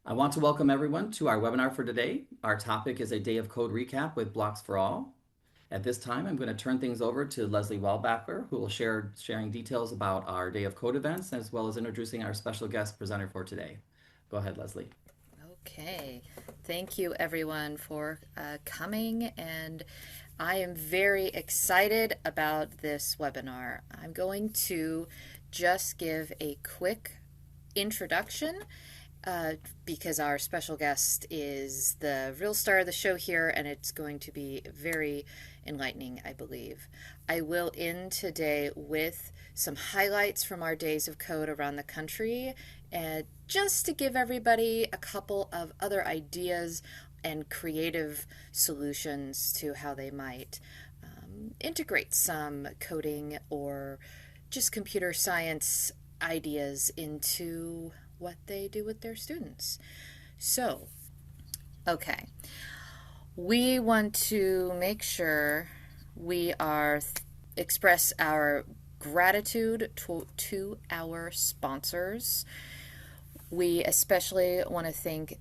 I want to welcome everyone to our webinar for today. Our topic is a day of code recap with Blocks for All. At this time, I'm going to turn things over to Leslie Weilbacher, who will sharing details about our day of code events, as well as introducing our special guest presenter for today. Go ahead, Leslie. Okay, thank you everyone for coming, and I am very excited about this webinar. I'm going to just give a quick introduction because our special guest is the real star of the show here, and it's going to be very enlightening, I believe. I will end today with some highlights from our days of code around the country, and just to give everybody a couple of other ideas and creative solutions to how they might integrate some coding or just computer science ideas into what they do with their students. So, okay, we want to make sure we are express our gratitude to our sponsors. We especially want to thank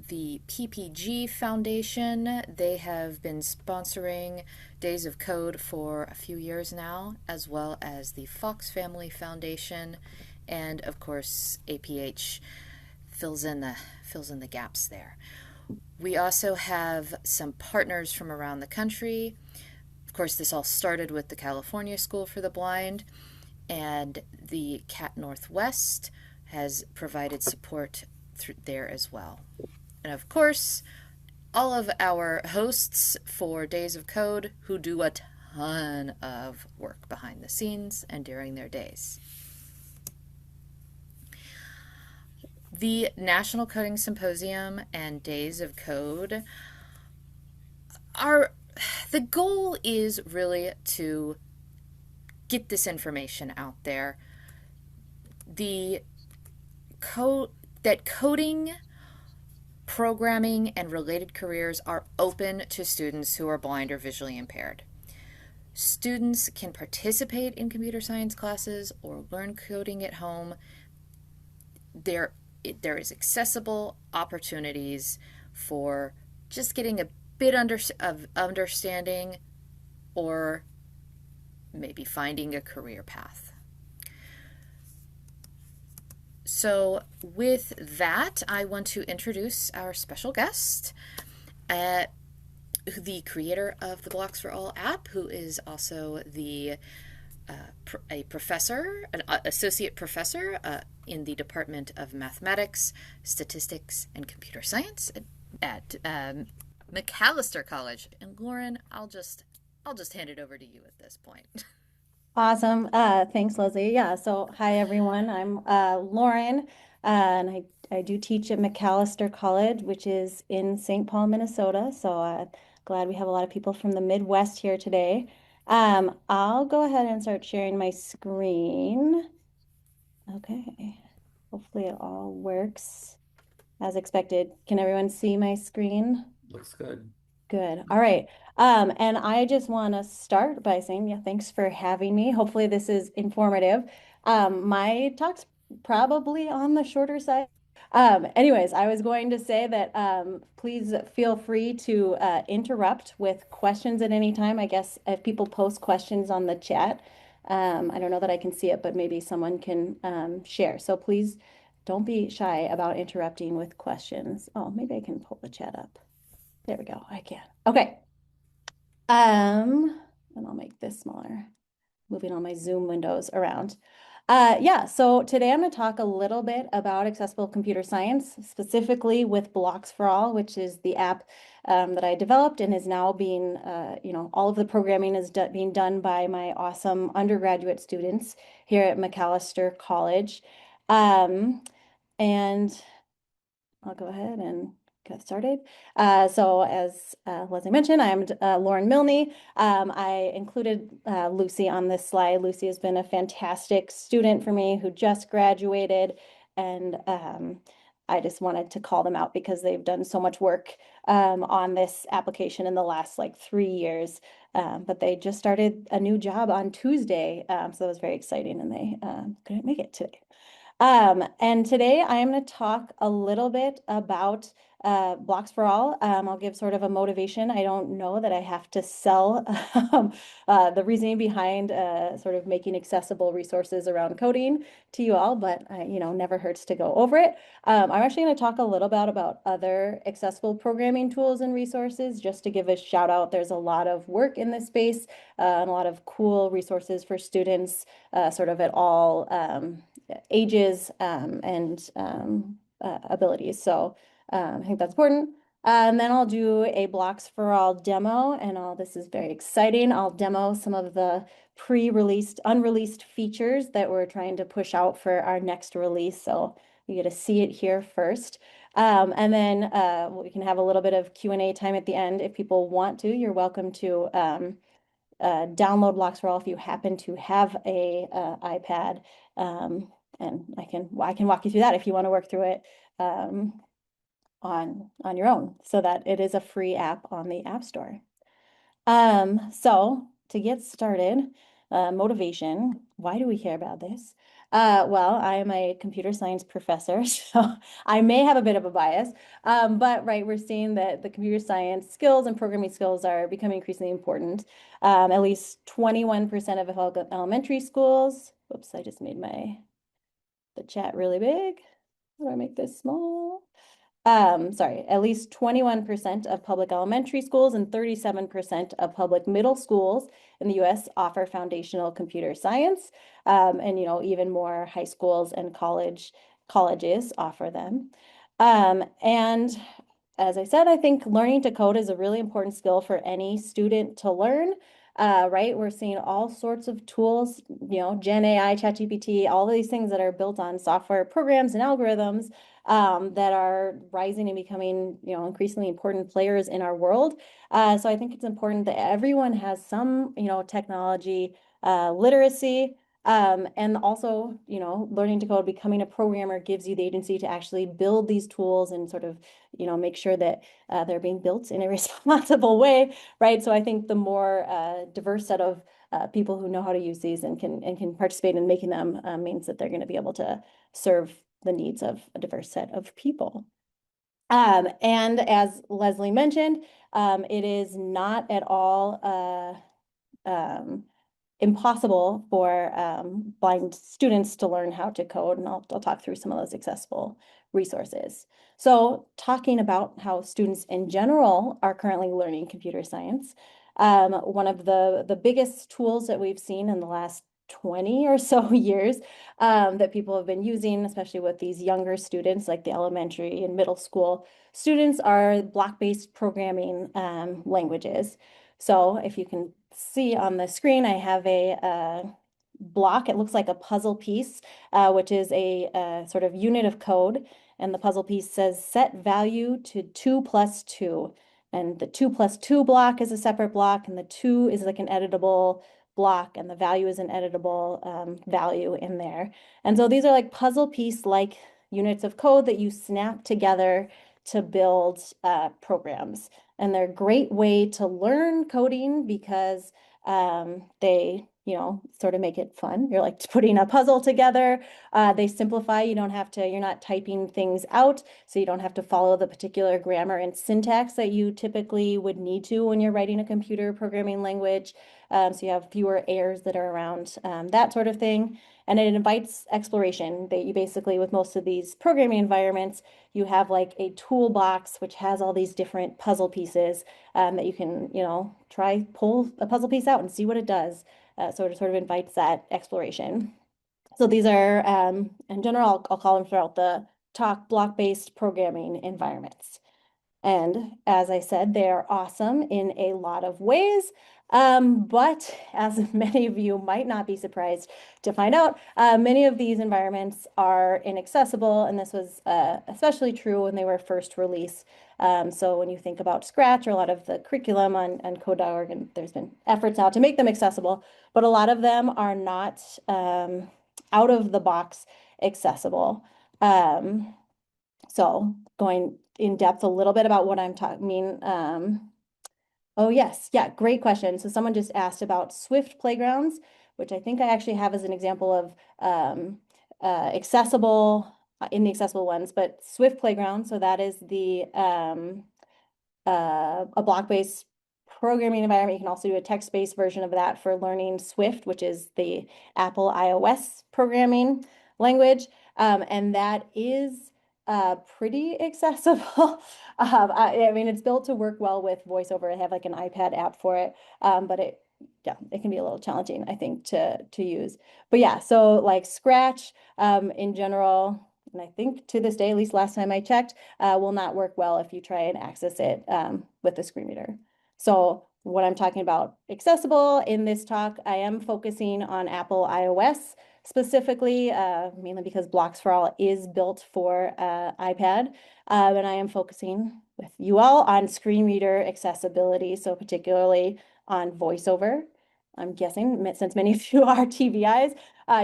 the PPG Foundation. They have been sponsoring Days of Code for a few years now, as well as the Fox Family Foundation, and of course APH fills in the gaps there. We also have some partners from around the country. Of course, this all started with the California School for the Blind, and the CAT Northwest has provided support there as well. And of course, all of our hosts for Days of Code who do a ton of work behind the scenes and during their days. The National Coding Symposium and Days of Code the goal is really to get this information out there. That coding, programming, and related careers are open to students who are blind or visually impaired. Students can participate in computer science classes or learn coding at home. There is accessible opportunities for just getting a bit of understanding or maybe finding a career path. So with that, I want to introduce our special guest, the creator of the Blocks for All app, who is also a professor, an associate professor in the Department of Mathematics, Statistics, and Computer Science at MacAllister College. And Lauren, I'll just hand it over to you at this point. Awesome. Thanks, Leslie. Yeah, so hi, everyone. I'm Lauren, and I do teach at MacAllister College, which is in St. Paul, Minnesota. So glad we have a lot of people from the Midwest here today. I'll go ahead and start sharing my screen. Okay. Hopefully it all works as expected. Can everyone see my screen? Looks good. Good. All right. And I just want to start by saying, yeah, thanks for having me. Hopefully this is informative. My talk's probably on the shorter side. Anyways, I was going to say that please feel free to interrupt with questions at any time. I guess if people post questions on the chat, I don't know that I can see it, but maybe someone can share. So please don't be shy about interrupting with questions. Oh, maybe I can pull the chat up. There we go. I can. Okay. And I'll make this smaller, moving all my Zoom windows around. Yeah, so today I'm going to talk a little bit about accessible computer science, specifically with Blocks for All, which is the app that I developed and is now being, all of the programming is being done by my awesome undergraduate students here at MacAllister College. And I'll go ahead and get started. So as Leslie mentioned, I'm Lauren Milne. I included Lucy on this slide. Lucy has been a fantastic student for me who just graduated, and I just wanted to call them out because they've done so much work on this application in the last 3 years. But they just started a new job on Tuesday, so it was very exciting, and they couldn't make it today. And today I'm going to talk a little bit about Blocks for All. I'll give sort of a motivation. I don't know that I have to sell the reasoning behind sort of making accessible resources around coding to you all, but never hurts to go over it. I'm actually going to talk a little bit about other accessible programming tools and resources, just to give a shout out. There's a lot of work in this space and a lot of cool resources for students, sort of at all ages and abilities. So I think that's important. And then I'll do a Blocks for All demo, and this is very exciting. I'll demo some of the pre-released, unreleased features that we're trying to push out for our next release. So you get to see it here first. And then we can have a little bit of Q&A time at the end. If people want to, you're welcome to download Blocks for All if you happen to have a iPad. And I can walk you through that if you want to work through it on your own, so that it is a free app on the App Store. So to get started, motivation, why do we care about this? Well, I am a computer science professor, so I may have a bit of a bias, but right, we're seeing that the computer science skills and programming skills are becoming increasingly important. At least 21% of elementary schools, whoops, I just made the chat really big. How do I make this small? Sorry, at least 21% of public elementary schools and 37% of public middle schools in the US offer foundational computer science. And even more high schools and colleges offer them. And as I said, I think learning to code is a really important skill for any student to learn. Right? We're seeing all sorts of tools, Gen AI, ChatGPT, all of these things that are built on software programs and algorithms that are rising and becoming, increasingly important players in our world. So I think it's important that everyone has some, technology literacy. And also, learning to code, becoming a programmer gives you the agency to actually build these tools and sort of, make sure that they're being built in a responsible way, right? So I think the more diverse set of people who know how to use these and can participate in making them means that they're going to be able to serve the needs of a diverse set of people. And as Leslie mentioned, it is not at all impossible for blind students to learn how to code, and I'll talk through some of those accessible resources. So talking about how students in general are currently learning computer science, one of the biggest tools that we've seen in the last 20 or so years that people have been using, especially with these younger students, like the elementary and middle school students, are block-based programming languages. So if you can see on the screen, I have a block. It looks like a puzzle piece, which is a sort of unit of code. And the puzzle piece says set value to 2 plus 2. And the 2 plus 2 block is a separate block, and the 2 is like an editable block, and the value is an editable value in there. And so these are like puzzle piece-like units of code that you snap together to build programs. And they're a great way to learn coding because they, sort of make it fun. You're like putting a puzzle together. They simplify. You're not typing things out, so you don't have to follow the particular grammar and syntax that you typically would need to when you're writing a computer programming language. So you have fewer errors that are around that sort of thing. And it invites exploration. That you basically, with most of these programming environments, you have like a toolbox which has all these different puzzle pieces that you can, pull a puzzle piece out and see what it does. So it sort of invites that exploration. So these are, in general, I'll call them throughout the talk, block-based programming environments. And as I said, they are awesome in a lot of ways. But as many of you might not be surprised to find out, many of these environments are inaccessible, and this was especially true when they were first released. So when you think about Scratch or a lot of the curriculum on code.org, and there's been efforts now to make them accessible, but a lot of them are not out of the box accessible. So going in depth a little bit about what I'm talking. Oh yes, yeah, great question. So someone just asked about Swift playgrounds, which I think I actually have as an example of accessible in the accessible ones, but Swift Playground. So that is the a block-based programming environment. You can also do a text-based version of that for learning Swift, which is the Apple iOS programming language. And that is pretty accessible. I mean, it's built to work well with VoiceOver. I have like an iPad app for it, but yeah, it can be a little challenging, I think, to use. But yeah, so like Scratch in general, and I think to this day, at least last time I checked, will not work well if you try and access it with a screen reader. So what I'm talking about accessible in this talk, I am focusing on Apple iOS specifically, mainly because Blocks for All is built for iPad. And I am focusing with you all on screen reader accessibility, so particularly on VoiceOver. I'm guessing, since many of you are TVIs,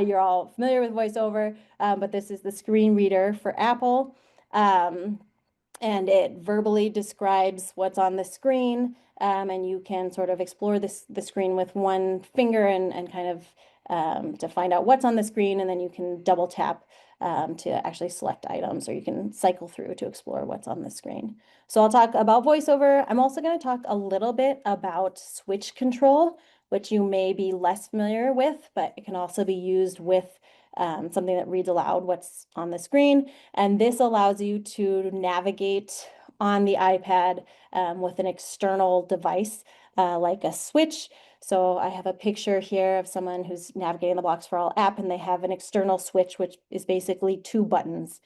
you're all familiar with VoiceOver, but this is the screen reader for Apple. And it verbally describes what's on the screen, and you can sort of explore the screen with one finger and kind of to find out what's on the screen, and then you can double tap to actually select items, or you can cycle through to explore what's on the screen. So I'll talk about VoiceOver. I'm also going to talk a little bit about switch control, which you may be less familiar with, but it can also be used with something that reads aloud what's on the screen. And this allows you to navigate on the iPad with an external device like a switch. So I have a picture here of someone who's navigating the Blocks for All app, and they have an external switch, which is basically two buttons.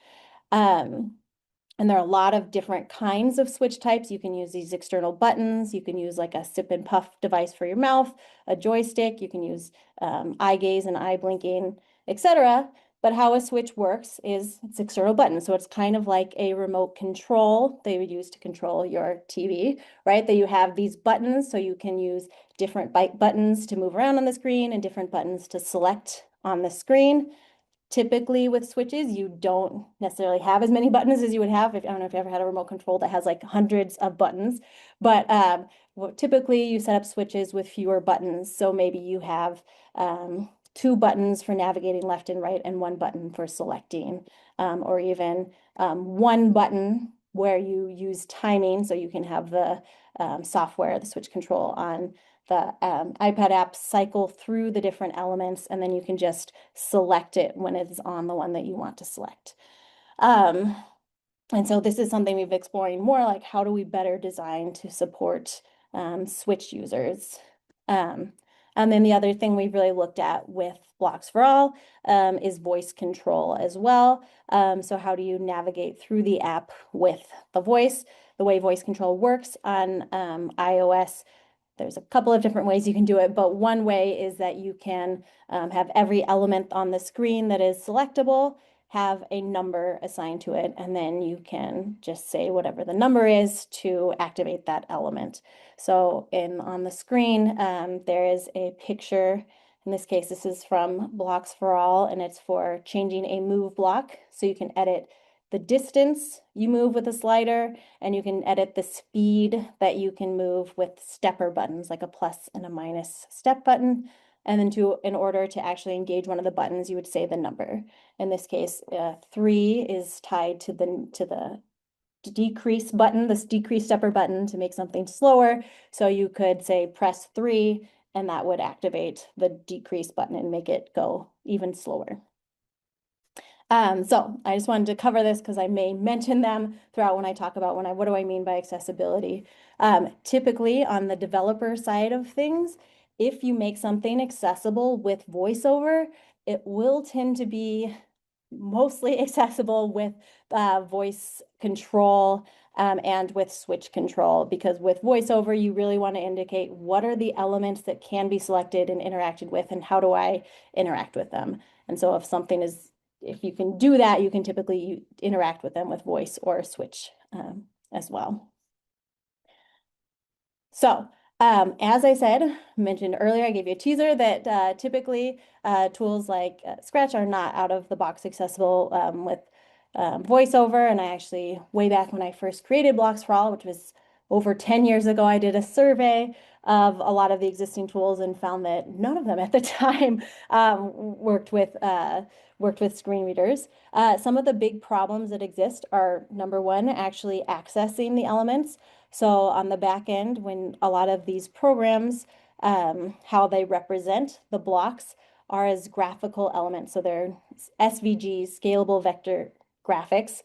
And there are a lot of different kinds of switch types. You can use these external buttons. You can use like a sip and puff device for your mouth, a joystick. You can use eye gaze and eye blinking, etc. But how a switch works is it's external buttons. So it's kind of like a remote control they would use to control your TV, right? That you have these buttons, so you can use different buttons to move around on the screen and different buttons to select on the screen. Typically with switches, you don't necessarily have as many buttons as you would have if, I don't know if you ever had a remote control that has like hundreds of buttons, but typically you set up switches with fewer buttons. So maybe you have two buttons for navigating left and right and one button for selecting, or even one button where you use timing, so you can have the software, the switch control on the iPad app cycle through the different elements, and then you can just select it when it's on the one that you want to select. And so this is something we've exploring more, like how do we better design to support switch users? And then the other thing we've really looked at with Blocks for All is voice control as well. So how do you navigate through the app with the voice? The way voice control works on iOS, there's a couple of different ways you can do it, but one way is that you can have every element on the screen that is selectable have a number assigned to it, and then you can just say whatever the number is to activate that element. So on the screen, there is a picture. In this case, this is from Blocks for All, and it's for changing a move block. So you can edit the distance you move with a slider, and you can edit the speed that you can move with stepper buttons, like a plus and a minus step button. And then in order to actually engage one of the buttons, you would say the number. In this case, 3 is tied to the decrease button, this decrease stepper button to make something slower. So you could say press 3, and that would activate the decrease button and make it go even slower. So I just wanted to cover this because I may mention them throughout when I talk about what do I mean by accessibility. Typically on the developer side of things, if you make something accessible with VoiceOver, it will tend to be mostly accessible with voice control and with switch control, because with VoiceOver, you really want to indicate what are the elements that can be selected and interacted with, and how do I interact with them. And so if you can do that, you can typically interact with them with voice or switch as well. So as I mentioned earlier, I gave you a teaser that typically tools like Scratch are not out of the box accessible with VoiceOver. And I actually, way back when I first created Blocks for All, which was over 10 years ago, I did a survey of a lot of the existing tools and found that none of them at the time worked with screen readers. Some of the big problems that exist are, number one, actually accessing the elements. So on the back end, when a lot of these programs, how they represent the blocks are as graphical elements. So they're SVGs, scalable vector graphics,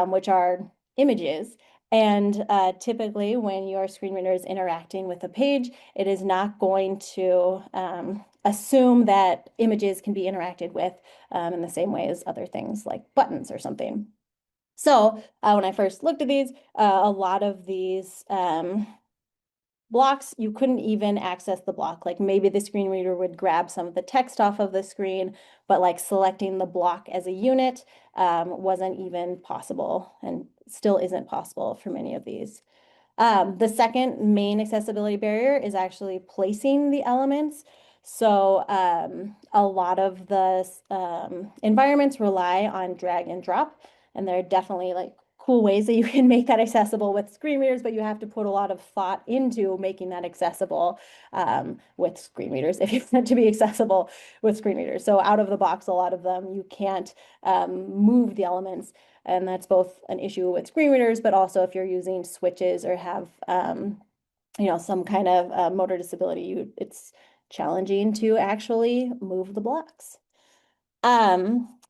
which are images. And typically, when your screen reader is interacting with a page, it is not going to assume that images can be interacted with in the same way as other things like buttons or something. So when I first looked at these, a lot of these blocks, you couldn't even access the block. Like maybe the screen reader would grab some of the text off of the screen, but like selecting the block as a unit wasn't even possible and still isn't possible for many of these. The second main accessibility barrier is actually placing the elements. So a lot of the environments rely on drag and drop, and there are definitely like cool ways that you can make that accessible with screen readers, but you have to put a lot of thought into making that accessible with screen readers if you want to be accessible with screen readers. So out of the box, a lot of them, you can't move the elements. And that's both an issue with screen readers, but also if you're using switches or have, some kind of motor disability, it's challenging to actually move the blocks.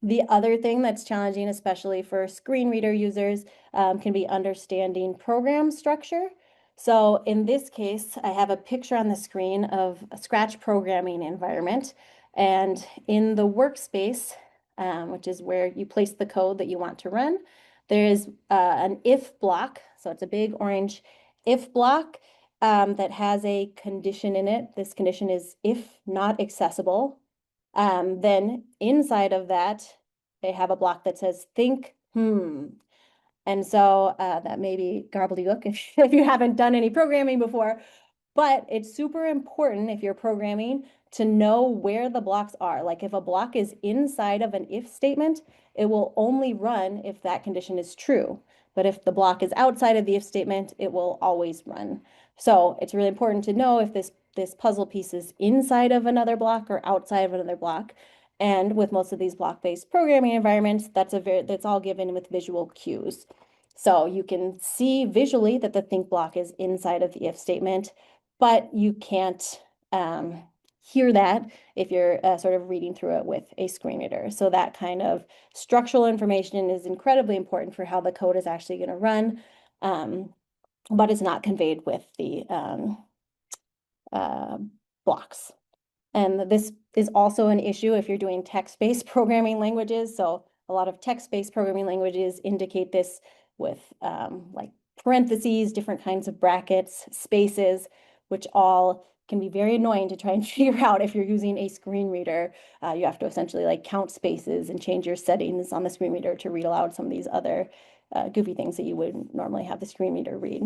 The other thing that's challenging, especially for screen reader users, can be understanding program structure. So in this case, I have a picture on the screen of a Scratch programming environment. And in the workspace, which is where you place the code that you want to run, there is an if block. So it's a big orange if block that has a condition in it. This condition is if not accessible. Then inside of that, they have a block that says think, And so that may be gobbledygook if you haven't done any programming before, but it's super important if you're programming to know where the blocks are. Like if a block is inside of an if statement, it will only run if that condition is true. But if the block is outside of the if statement, it will always run. So it's really important to know if this puzzle piece is inside of another block or outside of another block. And with most of these block-based programming environments, that's all given with visual cues. So you can see visually that the think block is inside of the if statement, but you can't hear that if you're sort of reading through it with a screen reader. So that kind of structural information is incredibly important for how the code is actually going to run, but it's not conveyed with the blocks. And this is also an issue if you're doing text-based programming languages. So a lot of text-based programming languages indicate this with like parentheses, different kinds of brackets, spaces, which all can be very annoying to try and figure out if you're using a screen reader. You have to essentially like count spaces and change your settings on the screen reader to read aloud some of these other goofy things that you would normally have the screen reader read.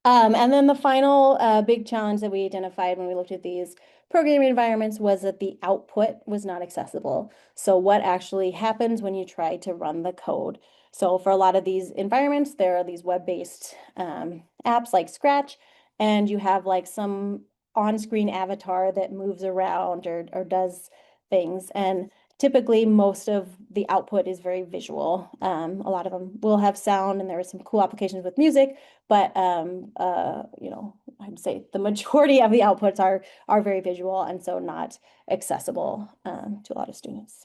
And then the final big challenge that we identified when we looked at these programming environments was that the output was not accessible. So what actually happens when you try to run the code? So for a lot of these environments, there are these web-based apps like Scratch, and you have like some on-screen avatar that moves around or does things. And typically most of the output is very visual. A lot of them will have sound, and there are some cool applications with music, but I'd say the majority of the outputs are very visual and so not accessible to a lot of students.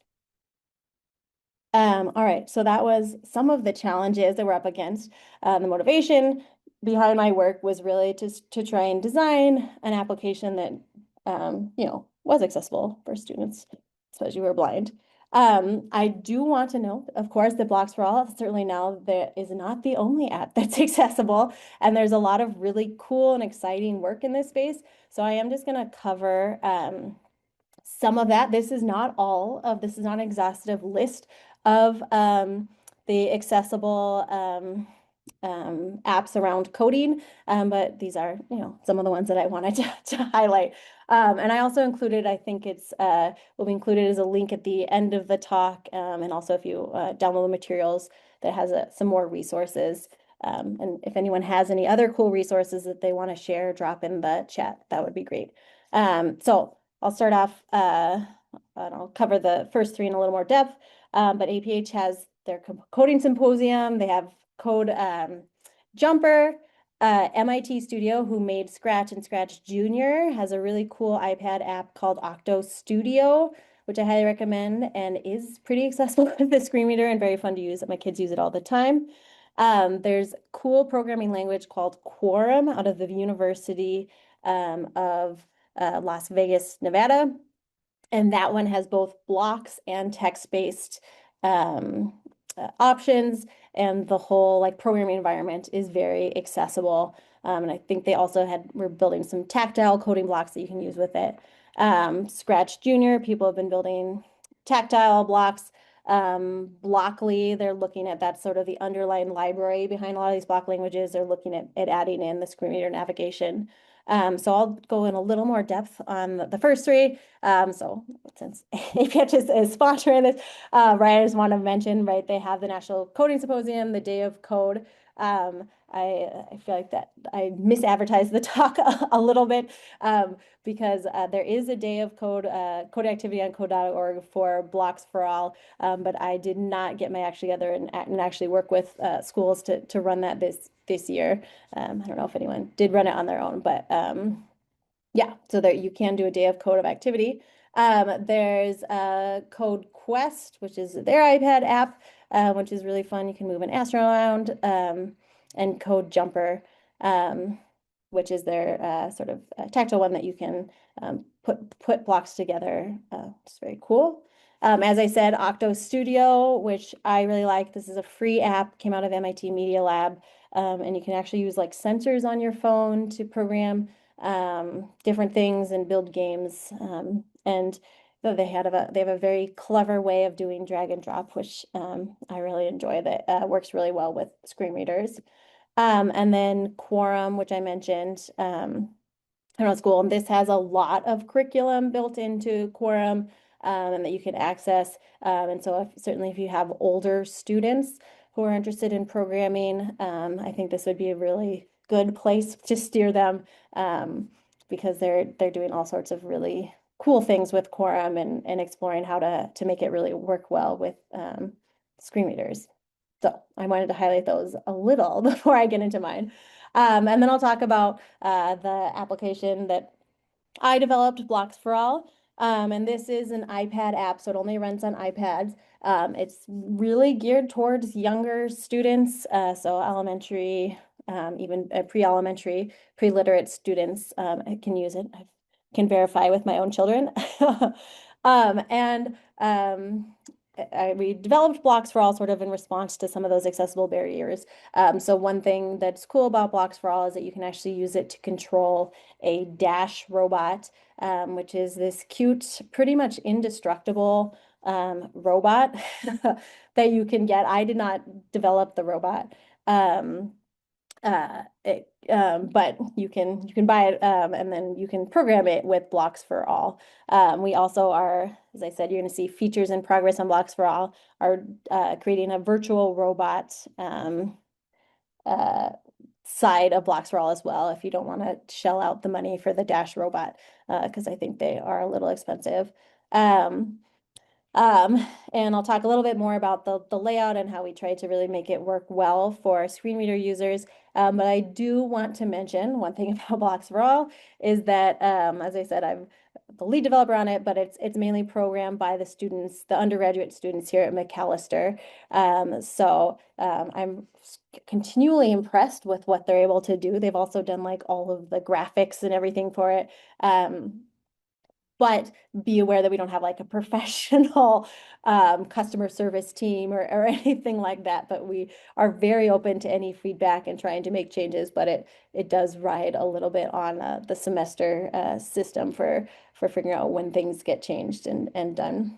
All right, so that was some of the challenges that we're up against. The motivation behind my work was really to try and design an application that was accessible for students, especially who are blind. I do want to note, of course, that Blocks for All, certainly now, that is not the only app that's accessible, and there's a lot of really cool and exciting work in this space. So I am just going to cover some of that. This is not an exhaustive list of the accessible apps around coding, but these are, some of the ones that I wanted to highlight. And I also included, I think it's will be included as a link at the end of the talk, and also if you download the materials that has some more resources And if anyone has any other cool resources that they want to share, drop in the chat. That would be great. So I'll start off, and I'll cover the first three in a little more depth. But APH has their coding symposium. They have code jumper. MIT Studio, who made Scratch and Scratch Junior, has a really cool iPad app called Octo Studio, which I highly recommend and is pretty accessible with the screen reader and very fun to use. My kids use it all the time. There's a cool programming language called Quorum out of the University of Las Vegas, Nevada. And that one has both blocks and text-based options, and the whole like programming environment is very accessible. And I think they also were building some tactile coding blocks that you can use with it. Scratch Junior, people have been building tactile blocks. Blockly, they're looking at that sort of the underlying library behind a lot of these block languages. They're looking at adding in the screen reader navigation. So I'll go in a little more depth on the first three. So since APH is sponsoring this, right, I just want to mention, right, they have the National Coding Symposium, the Day of Code. I feel like that I misadvertised the talk a little bit because there is a day of code activity on code.org for Blocks for All, but I did not get my act together and actually work with schools to run that this year. I don't know if anyone did run it on their own, but yeah, so that you can do a day of code of activity. There's Code Quest, which is their iPad app, which is really fun. You can move an astronaut around, and Code Jumper, which is their sort of tactile one that you can put blocks together. It's very cool. As I said, Octo Studio, which I really like. This is a free app, came out of MIT Media Lab, and you can actually use like sensors on your phone to program different things and build games. And they have a very clever way of doing drag and drop, which I really enjoy. That works really well with screen readers. And then Quorum, which I mentioned, Middle School, and this has a lot of curriculum built into Quorum, and that you can access. And so certainly if you have older students who are interested in programming, I think this would be a really good place to steer them, because they're doing all sorts of really cool things with Quorum and exploring how to make it really work well with screen readers. So I wanted to highlight those a little before I get into mine. And then I'll talk about the application that I developed, Blocks for All. And this is an iPad app, so it only runs on iPads. It's really geared towards younger students, so elementary, even pre-elementary, pre-literate students can use it. I can verify with my own children. We developed Blocks for All sort of in response to some of those accessible barriers. So one thing that's cool about Blocks for All is that you can actually use it to control a Dash robot, which is this cute, pretty much indestructible robot that you can get. I did not develop the robot. But you can buy it, and then you can program it with Blocks for All. We also are, as I said, you're going to see features in progress on Blocks for All, are creating a virtual robot side of Blocks for All as well, if you don't want to shell out the money for the Dash robot, because I think they are a little expensive. And I'll talk a little bit more about the layout and how we try to really make it work well for screen reader users. But I do want to mention one thing about Blocks for All is that, as I said, I'm the lead developer on it, but it's mainly programmed by the students, the undergraduate students here at Macalester. So I'm continually impressed with what they're able to do. They've also done like all of the graphics and everything for it. But be aware that we don't have like a professional customer service team or anything like that. But we are very open to any feedback and trying to make changes. But it does ride a little bit on the semester system for figuring out when things get changed and done.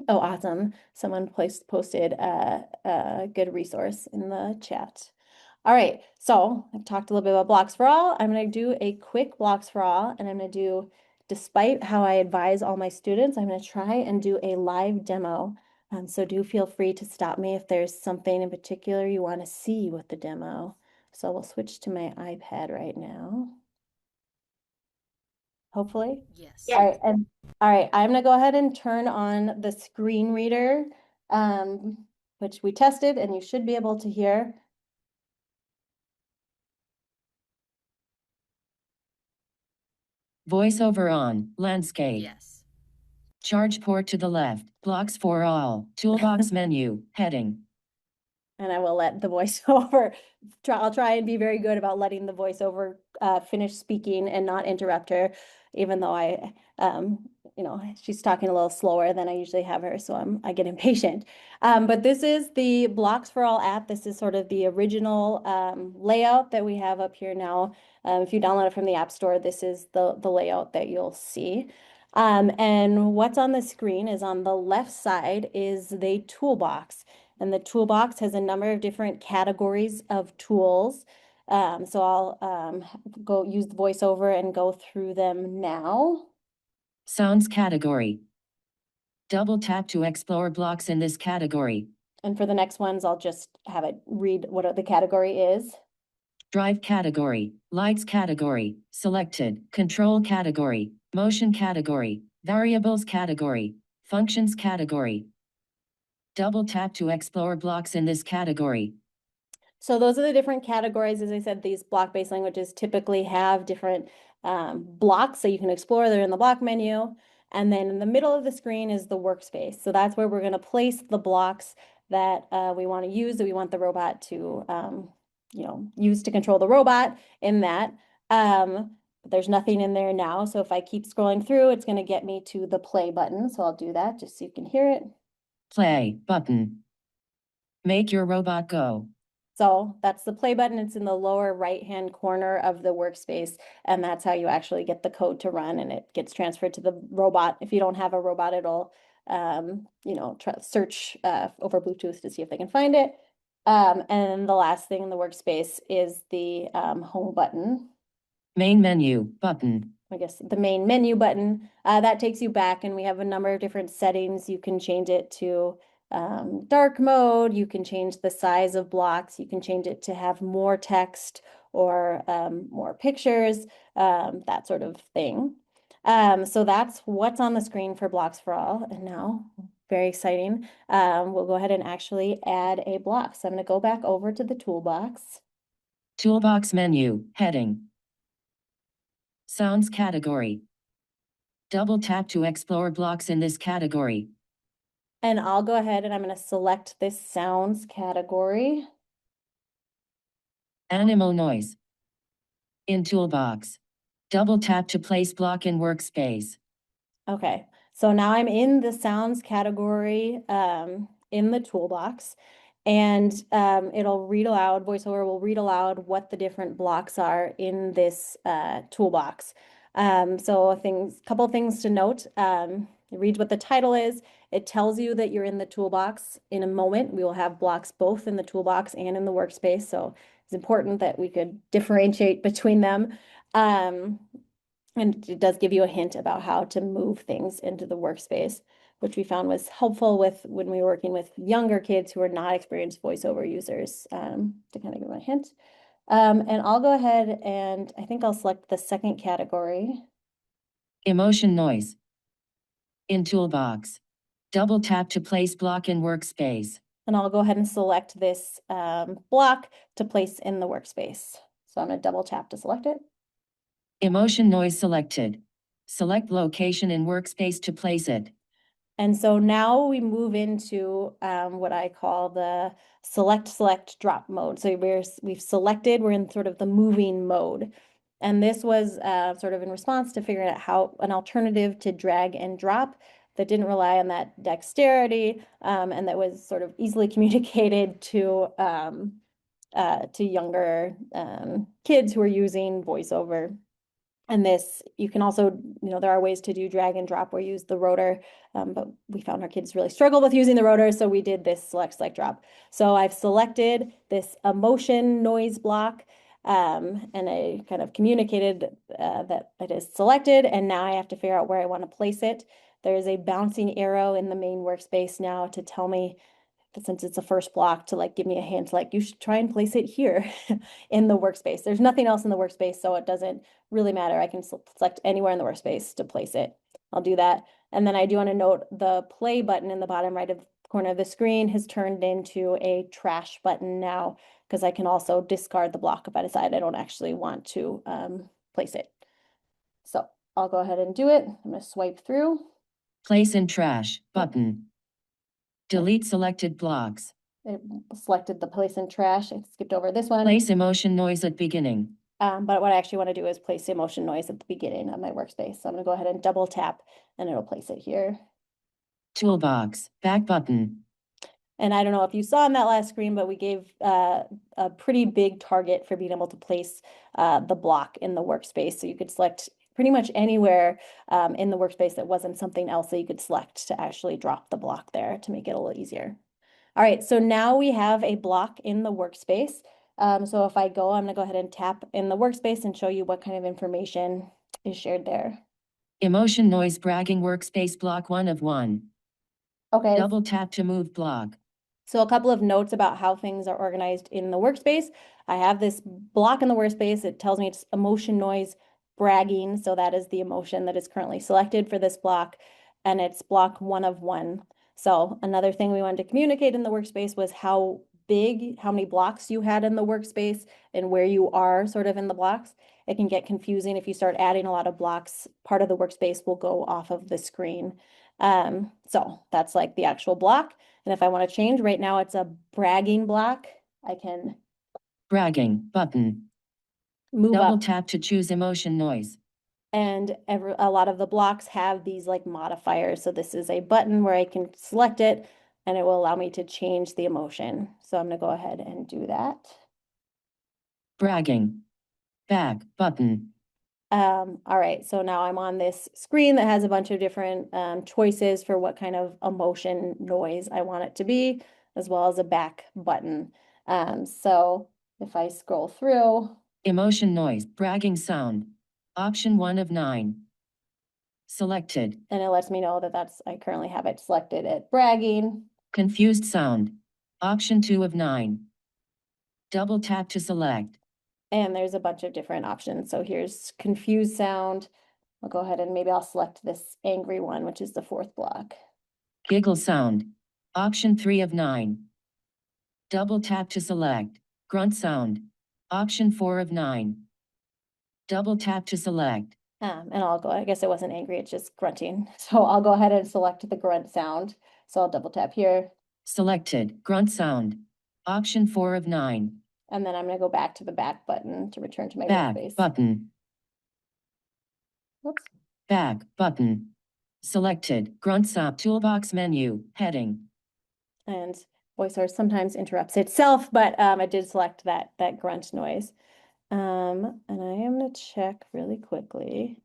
Oh, awesome. Someone posted a good resource in the chat. All right, so I've talked a little bit about Blocks for All. I'm going to do a quick Blocks for All, and I'm going to do, despite how I advise all my students, I'm going to try and do a live demo So do feel free to stop me if there's something in particular you want to see with the demo. So we'll switch to my iPad right now, hopefully. Yes. All right, and all right, I'm gonna go ahead and turn on the screen reader, um, which we tested, and you should be able to hear. VoiceOver on, landscape. Yes. Charge port to the left, blocks for all, toolbox menu, heading. And I will let the voiceover I'll try and be very good about letting the voiceover finish speaking and not interrupt her, even though she's talking a little slower than I usually have her, so I get impatient. But this is the Blocks for All app. This is sort of the original layout that we have up here now. If you download it from the App Store, this is the layout that you'll see. And what's on the screen is on the left side is the toolbox. And the toolbox has a number of different categories of tools. So I'll go use the VoiceOver and go through them now. Sounds category. Double tap to explore blocks in this category. And for the next ones, I'll just have it read what the category is. Drive category, lights category, selected, control category, motion category, variables category, functions category. Double tap to explore blocks in this category. So those are the different categories. As I said, these block-based languages typically have different blocks that you can explore. They're in the block menu. And then in the middle of the screen is the workspace. So that's where we're going to place the blocks that we want to use, that we want the robot to use to control the robot in that. But there's nothing in there now. So if I keep scrolling through, it's going to get me to the play button. So I'll do that just so you can hear it. Play button. Make your robot go. So that's the play button. It's in the lower right-hand corner of the workspace, and that's how you actually get the code to run, and it gets transferred to the robot. If you don't have a robot, it'll, search over Bluetooth to see if they can find it. And the last thing in the workspace is the home button. Main menu button. I guess the main menu button. That takes you back, and we have a number of different settings. You can change it to dark mode. You can change the size of blocks. You can change it to have more text or more pictures, that sort of thing. So that's what's on the screen for Blocks for All. And now, very exciting, we'll go ahead and actually add a block. So I'm going to go back over to the toolbox. Toolbox menu, heading. Sounds category. Double tap to explore blocks in this category. And I'll go ahead and I'm going to select this sounds category. Animal noise. In toolbox. Double tap to place block in workspace. Okay, so now I'm in the sounds category in the toolbox, and it'll read aloud, VoiceOver will read aloud what the different blocks are in this toolbox. So a couple things to note. It reads what the title is. It tells you that you're in the toolbox. In a moment, we will have blocks both in the toolbox and in the workspace. So it's important that we could differentiate between them. And it does give you a hint about how to move things into the workspace, which we found was helpful when we were working with younger kids who are not experienced VoiceOver users, to kind of give them a hint. And I'll go ahead and I think I'll select the second category. Emotion noise. In toolbox. Double tap to place block in workspace. And I'll go ahead and select this block to place in the workspace. So I'm going to double tap to select it. Emotion noise selected. Select location in workspace to place it. And so now we move into what I call the select drop mode. So we've selected, we're in sort of the moving mode. And this was sort of in response to figuring out how an alternative to drag and drop that didn't rely on that dexterity and that was sort of easily communicated to younger kids who are using VoiceOver. And this, you can also, there are ways to do drag and drop or use the rotor, but we found our kids really struggle with using the rotor, so we did this select drop. So I've selected this emotion noise block, and I kind of communicated that it is selected, and now I have to figure out where I want to place it. There is a bouncing arrow in the main workspace now to tell me that since it's the first block to like give me a hint, like you should try and place it here in the workspace. There's nothing else in the workspace, so it doesn't really matter. I can select anywhere in the workspace to place it. I'll do that. And then I do want to note the play button in the bottom right of corner of the screen has turned into a trash button now, because I can also discard the block if I decide I don't actually want to place it. So I'll go ahead and do it. I'm going to swipe through. Place in trash button. Delete selected blocks. It selected the place in trash. I skipped over this one. Place emotion noise at beginning. But what I actually want to do is place the emotion noise at the beginning of my workspace. So I'm going to go ahead and double tap and it'll place it here. Toolbox, back button. And I don't know if you saw on that last screen, but we gave a pretty big target for being able to place the block in the workspace. So you could select pretty much anywhere in the workspace that wasn't something else that you could select to actually drop the block there to make it a little easier. All right, so now we have a block in the workspace. So if I go, I'm going to go ahead and tap in the workspace and show you what kind of information is shared there. Emotion noise bragging workspace block 1 of 1. Okay. Double tap to move block. So a couple of notes about how things are organized in the workspace. I have this block in the workspace. It tells me it's emotion noise bragging. So that is the emotion that is currently selected for this block. And it's block 1 of 1. So another thing we wanted to communicate in the workspace was how big, how many blocks you had in the workspace and where you are sort of in the blocks. It can get confusing if you start adding a lot of blocks. Part of the workspace will go off of the screen. So that's like the actual block. And if I want to change, right now it's a bragging block. I can Bragging button. move Double up. tap to choose emotion noise. And a lot of the blocks have these like modifiers. So this is a button where I can select it and it will allow me to change the emotion. So I'm going to go ahead and do that. Bragging. Back button. All right, so now I'm on this screen that has a bunch of different choices for what kind of emotion noise I want it to be, as well as a back button. So if I scroll through. Emotion noise, bragging sound. Option 1 of 9. Selected. And it lets me know that I currently have it selected at bragging. Confused sound. Option 2 of 9. Double tap to select. And there's a bunch of different options. So here's confused sound. I'll go ahead and maybe I'll select this angry one, which is the 4th block. Giggle sound. Option 3 of 9. Double tap to select. Grunt sound. Option 4 of 9. Double tap to select. And I'll go, I guess it wasn't angry, it's just grunting. So I'll go ahead and select the grunt sound. So I'll double tap here. Selected. Grunt sound. Option 4 of 9. And then I'm going to go back to the back button to return to my Back workspace. button. Whoops. Back button. Selected. Grunt sound. Toolbox menu. Heading. And VoiceOver sometimes interrupts itself, but I did select that grunt noise. And I am going to check really quickly.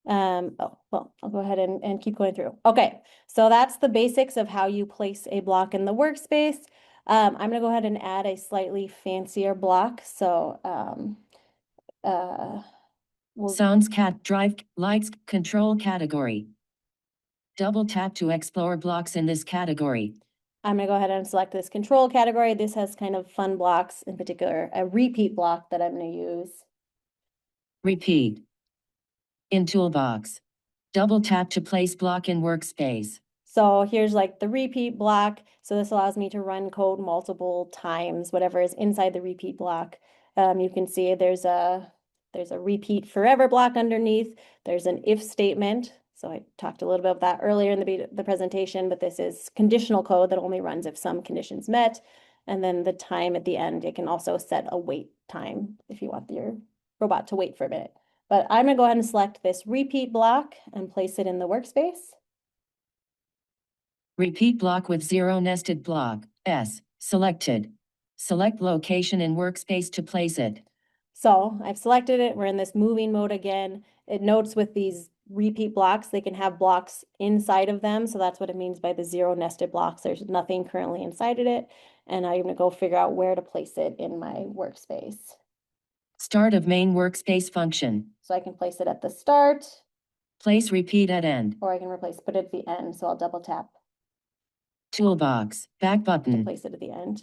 Oh, well, I'll go ahead and keep going through. Okay, so that's the basics of how you place a block in the workspace. I'm going to go ahead and add a slightly fancier block. So Sounds cat drive lights control category. Double tap to explore blocks in this category. I'm going to go ahead and select this control category. This has kind of fun blocks, in particular, a repeat block that I'm going to use. Repeat. In toolbox. Double tap to place block in workspace. So here's like the repeat block. So this allows me to run code multiple times, whatever is inside the repeat block. You can see there's a repeat forever block underneath. There's an if statement. So I talked a little bit about that earlier in the presentation, but this is conditional code that only runs if some conditions met. And then the time at the end, it can also set a wait time if you want your robot to wait for a minute. But I'm going to go ahead and select this repeat block and place it in the workspace. Repeat block with 0 nested block. S. Selected. Select location in workspace to place it. So I've selected it. We're in this moving mode again. It notes with these repeat blocks, they can have blocks inside of them. So that's what it means by the 0 nested blocks. There's nothing currently inside of it. And I'm going to go figure out where to place it in my workspace. Start of main workspace function. So I can place it at the start. Place repeat at end. Or I can put it at the end, so I'll double tap Toolbox, back to button. place it at the end.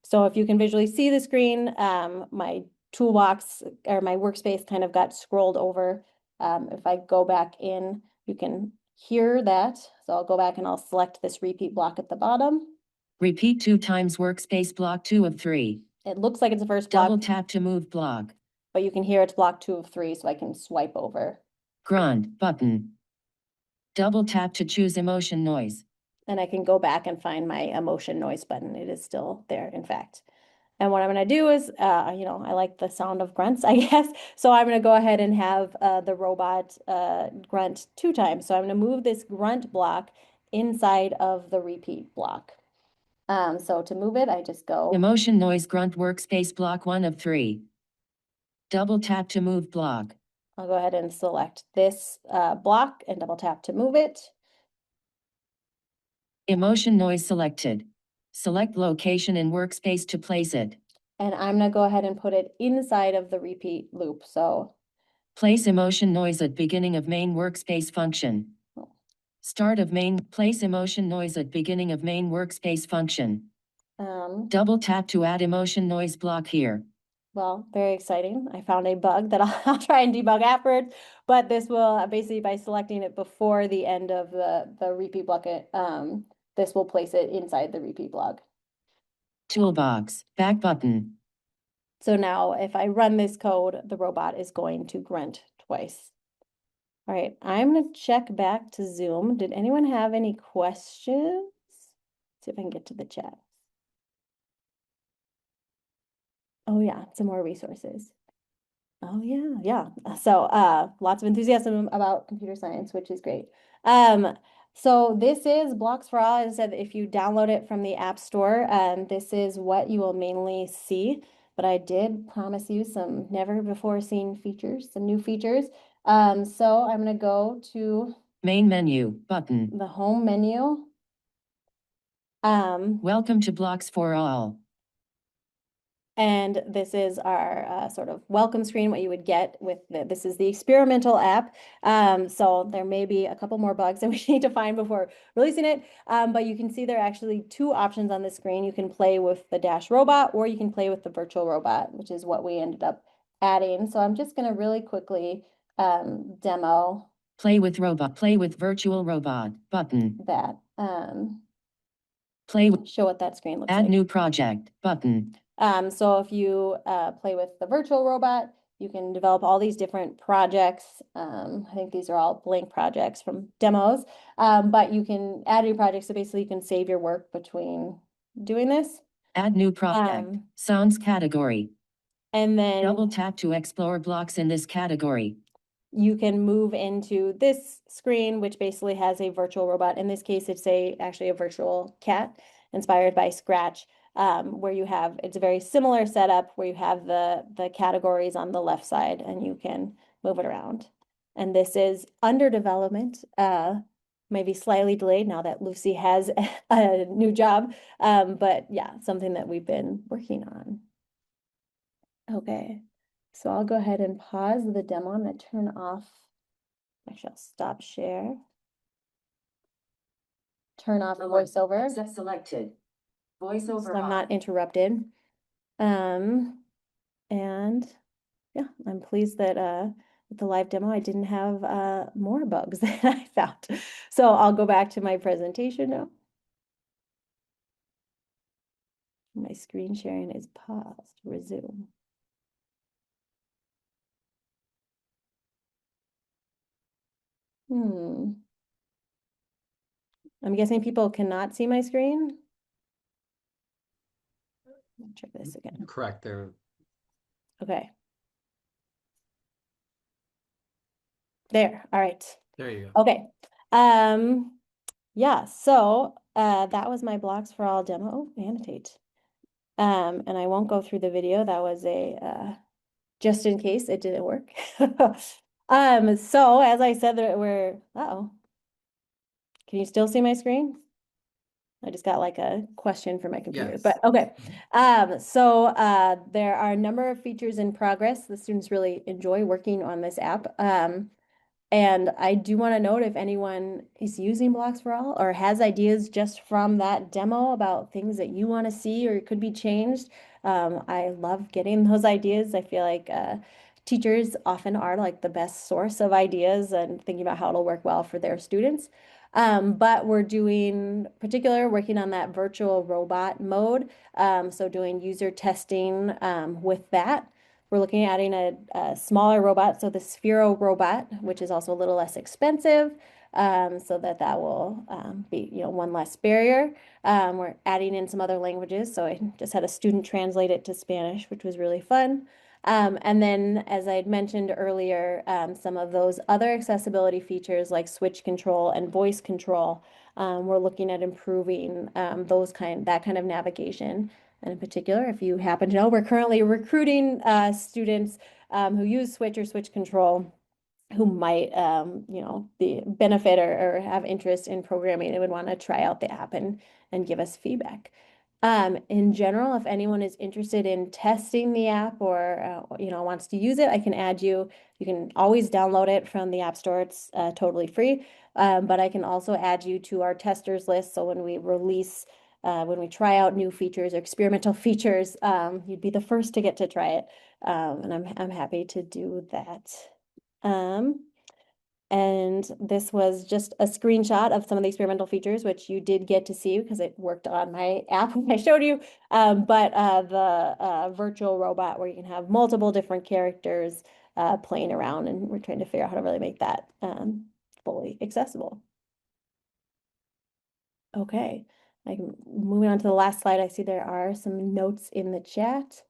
So if you can visually see the screen, my toolbox or my workspace kind of got scrolled over. If I go back in, you can hear that. So I'll go back and I'll select this repeat block at the bottom. Repeat 2 times workspace block 2 of 3. It looks like it's the first block. Double tap to move block. But you can hear it's block 2 of 3, so I can swipe over. Grunt button. Double tap to choose emotion noise. And I can go back and find my emotion noise button. It is still there, in fact. And what I'm going to do is, I like the sound of grunts, I guess. So I'm going to go ahead and have the robot grunt 2 times. So I'm going to move this grunt block inside of the repeat block. So to move it, I just go Emotion noise grunt workspace block 1 of 3. Double tap to move block. I'll go ahead and select this block and double tap to move it. Emotion noise selected. Select location in workspace to place it. And I'm going to go ahead and put it inside of the repeat loop. So place emotion noise at beginning of main workspace function. Start of main, place emotion noise at beginning of main workspace function. Double tap to add emotion noise block here. Well, very exciting. I found a bug that I'll try and debug afterwards, but this will basically, by selecting it before the end of the repeat bucket, this will place it inside the repeat block. Toolbox, back button. So now if I run this code, the robot is going to grunt twice. All right, I'm going to check back to Zoom. Did anyone have any questions? See if I can get to the chat. Oh yeah, some more resources. Oh yeah. So lots of enthusiasm about computer science, which is great. So this is Blocks for All. As I said, if you download it from the App Store, this is what you will mainly see. But I did promise you some never before seen features, some new features. So I'm going to go to main menu button, the home menu. Welcome to Blocks for All. And this is our sort of welcome screen, what you would get with this is the experimental app. So there may be a couple more bugs that we need to find before releasing it. But you can see there are actually 2 options on the screen. You can play with the Dash robot, or you can play with the virtual robot, which is what we ended up adding. So I'm just going to really quickly demo. Play with robot, play with virtual robot button. That. Play with, show what that screen looks like. Add new project button. So if you play with the virtual robot, you can develop all these different projects. I think these are all blank projects from demos, but you can add new projects. So basically you can save your work between doing this. Add new project, sounds category. And then double tap to explore blocks in this category. You can move into this screen, which basically has a virtual robot. In this case, it's actually a virtual cat inspired by Scratch. Where you have, it's a very similar setup where you have the categories on the left side and you can move it around. And this is under development, maybe slightly delayed now that Lucy has a new job. But yeah, something that we've been working on. Okay, so I'll go ahead and pause the demo. I'm going to turn off, actually I'll stop share. Turn off VoiceOver. Set selected. VoiceOver So I'm not interrupted. And yeah, I'm pleased that with the live demo, I didn't have more bugs than I found. So I'll go back to my presentation now. My screen sharing is paused. Resume. I'm guessing people cannot see my screen. Try this again. Correct. There. Okay. There. All right. There you go. Okay. Yeah. So that was my Blocks for All demo. Oh, annotate. And I won't go through the video. That was a just in case it didn't work. So as I said, that we're. Uh-oh. Can you still see my screen? I just got like a question for my computer, yes. But okay. So there are a number of features in progress. The students really enjoy working on this app. And I do want to note if anyone is using Blocks for All or has ideas just from that demo about things that you want to see or could be changed. I love getting those ideas. I feel like teachers often are like the best source of ideas and thinking about how it'll work well for their students. But we're working on that virtual robot mode. So doing user testing with that. We're looking at adding a smaller robot, so the Sphero robot, which is also a little less expensive, so that will be, one less barrier. We're adding in some other languages, so I just had a student translate it to Spanish, which was really fun. And then, as I had mentioned earlier, some of those other accessibility features like switch control and voice control, we're looking at improving that kind of navigation. And in particular, if you happen to know, we're currently recruiting students who use Switch or Switch Control who might, be benefit or have interest in programming and would want to try out the app and give us feedback. In general, if anyone is interested in testing the app or, wants to use it, I can add you. You can always download it from the App Store. It's totally free. But I can also add you to our testers list. So when we try out new features or experimental features, you'd be the first to get to try it. And I'm happy to do that. And this was just a screenshot of some of the experimental features, which you did get to see because it worked on my app when I showed you. But the virtual robot where you can have multiple different characters playing around, and we're trying to figure out how to really make that fully accessible. Okay, moving on to the last slide. I see there are some notes in the chat.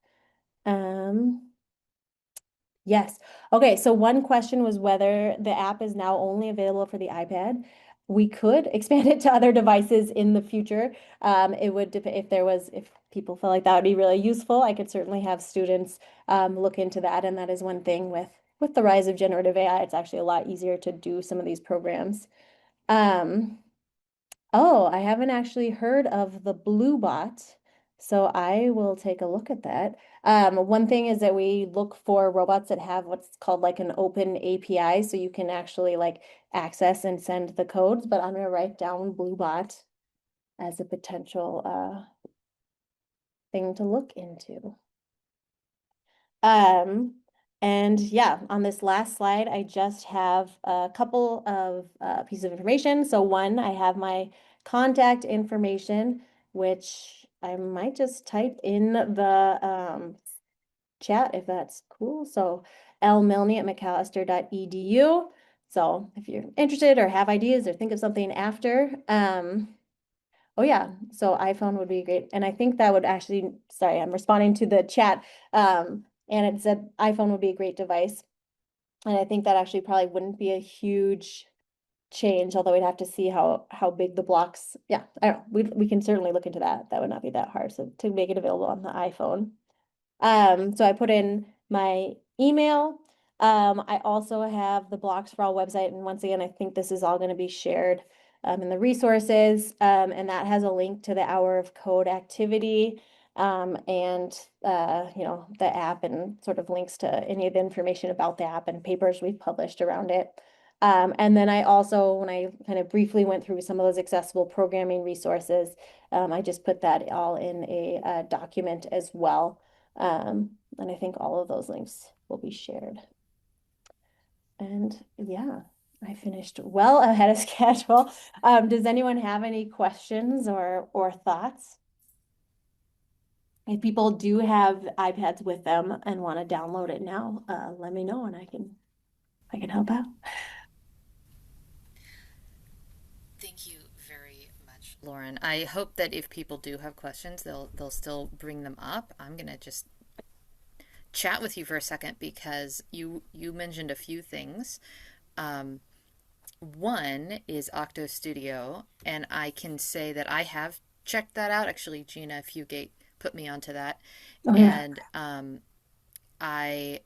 Yes. Okay, so one question was whether the app is now only available for the iPad. We could expand it to other devices in the future. It would if people feel like that would be really useful, I could certainly have students look into that. And that is one thing with the rise of generative AI, it's actually a lot easier to do some of these programs. Oh, I haven't actually heard of the Blue Bot, so I will take a look at that. One thing is that we look for robots that have what's called like an open API, so you can actually like access and send the codes, but I'm gonna write down Blue Bot as a potential thing to look into. And yeah, on this last slide, I just have a couple of pieces of information. So one, I have my contact information, which I might just type in the chat if that's cool. So lmilne@macallister.edu. So if you're interested or have ideas or think of something after, oh yeah, so iPhone would be great. And I think that would actually, sorry, I'm responding to the chat. And it said iPhone would be a great device. And I think that actually probably wouldn't be a huge change, although we'd have to see how big the blocks. Yeah, I don't know. We can certainly look into that. That would not be that hard. So to make it available on the iPhone. So I put in my email. I also have the Blocks for All website, and once again, I think this is all going to be shared in the resources, and that has a link to the Hour of Code activity, and the app, and sort of links to any of the information about the app and papers we've published around it. And then I also, when I kind of briefly went through some of those accessible programming resources, I just put that all in a document as well. And I think all of those links will be shared. And yeah, I finished well ahead of schedule. Does anyone have any questions or thoughts? If people do have iPads with them and want to download it now, let me know and I can help out. Thank you very much, Lauren. I hope that if people do have questions, they'll still bring them up. I'm gonna just chat with you for a second because you mentioned a few things. One is Octo Studio, and I can say that I have checked that out. Actually, Gina Fugate put me onto that, Oh yeah. and I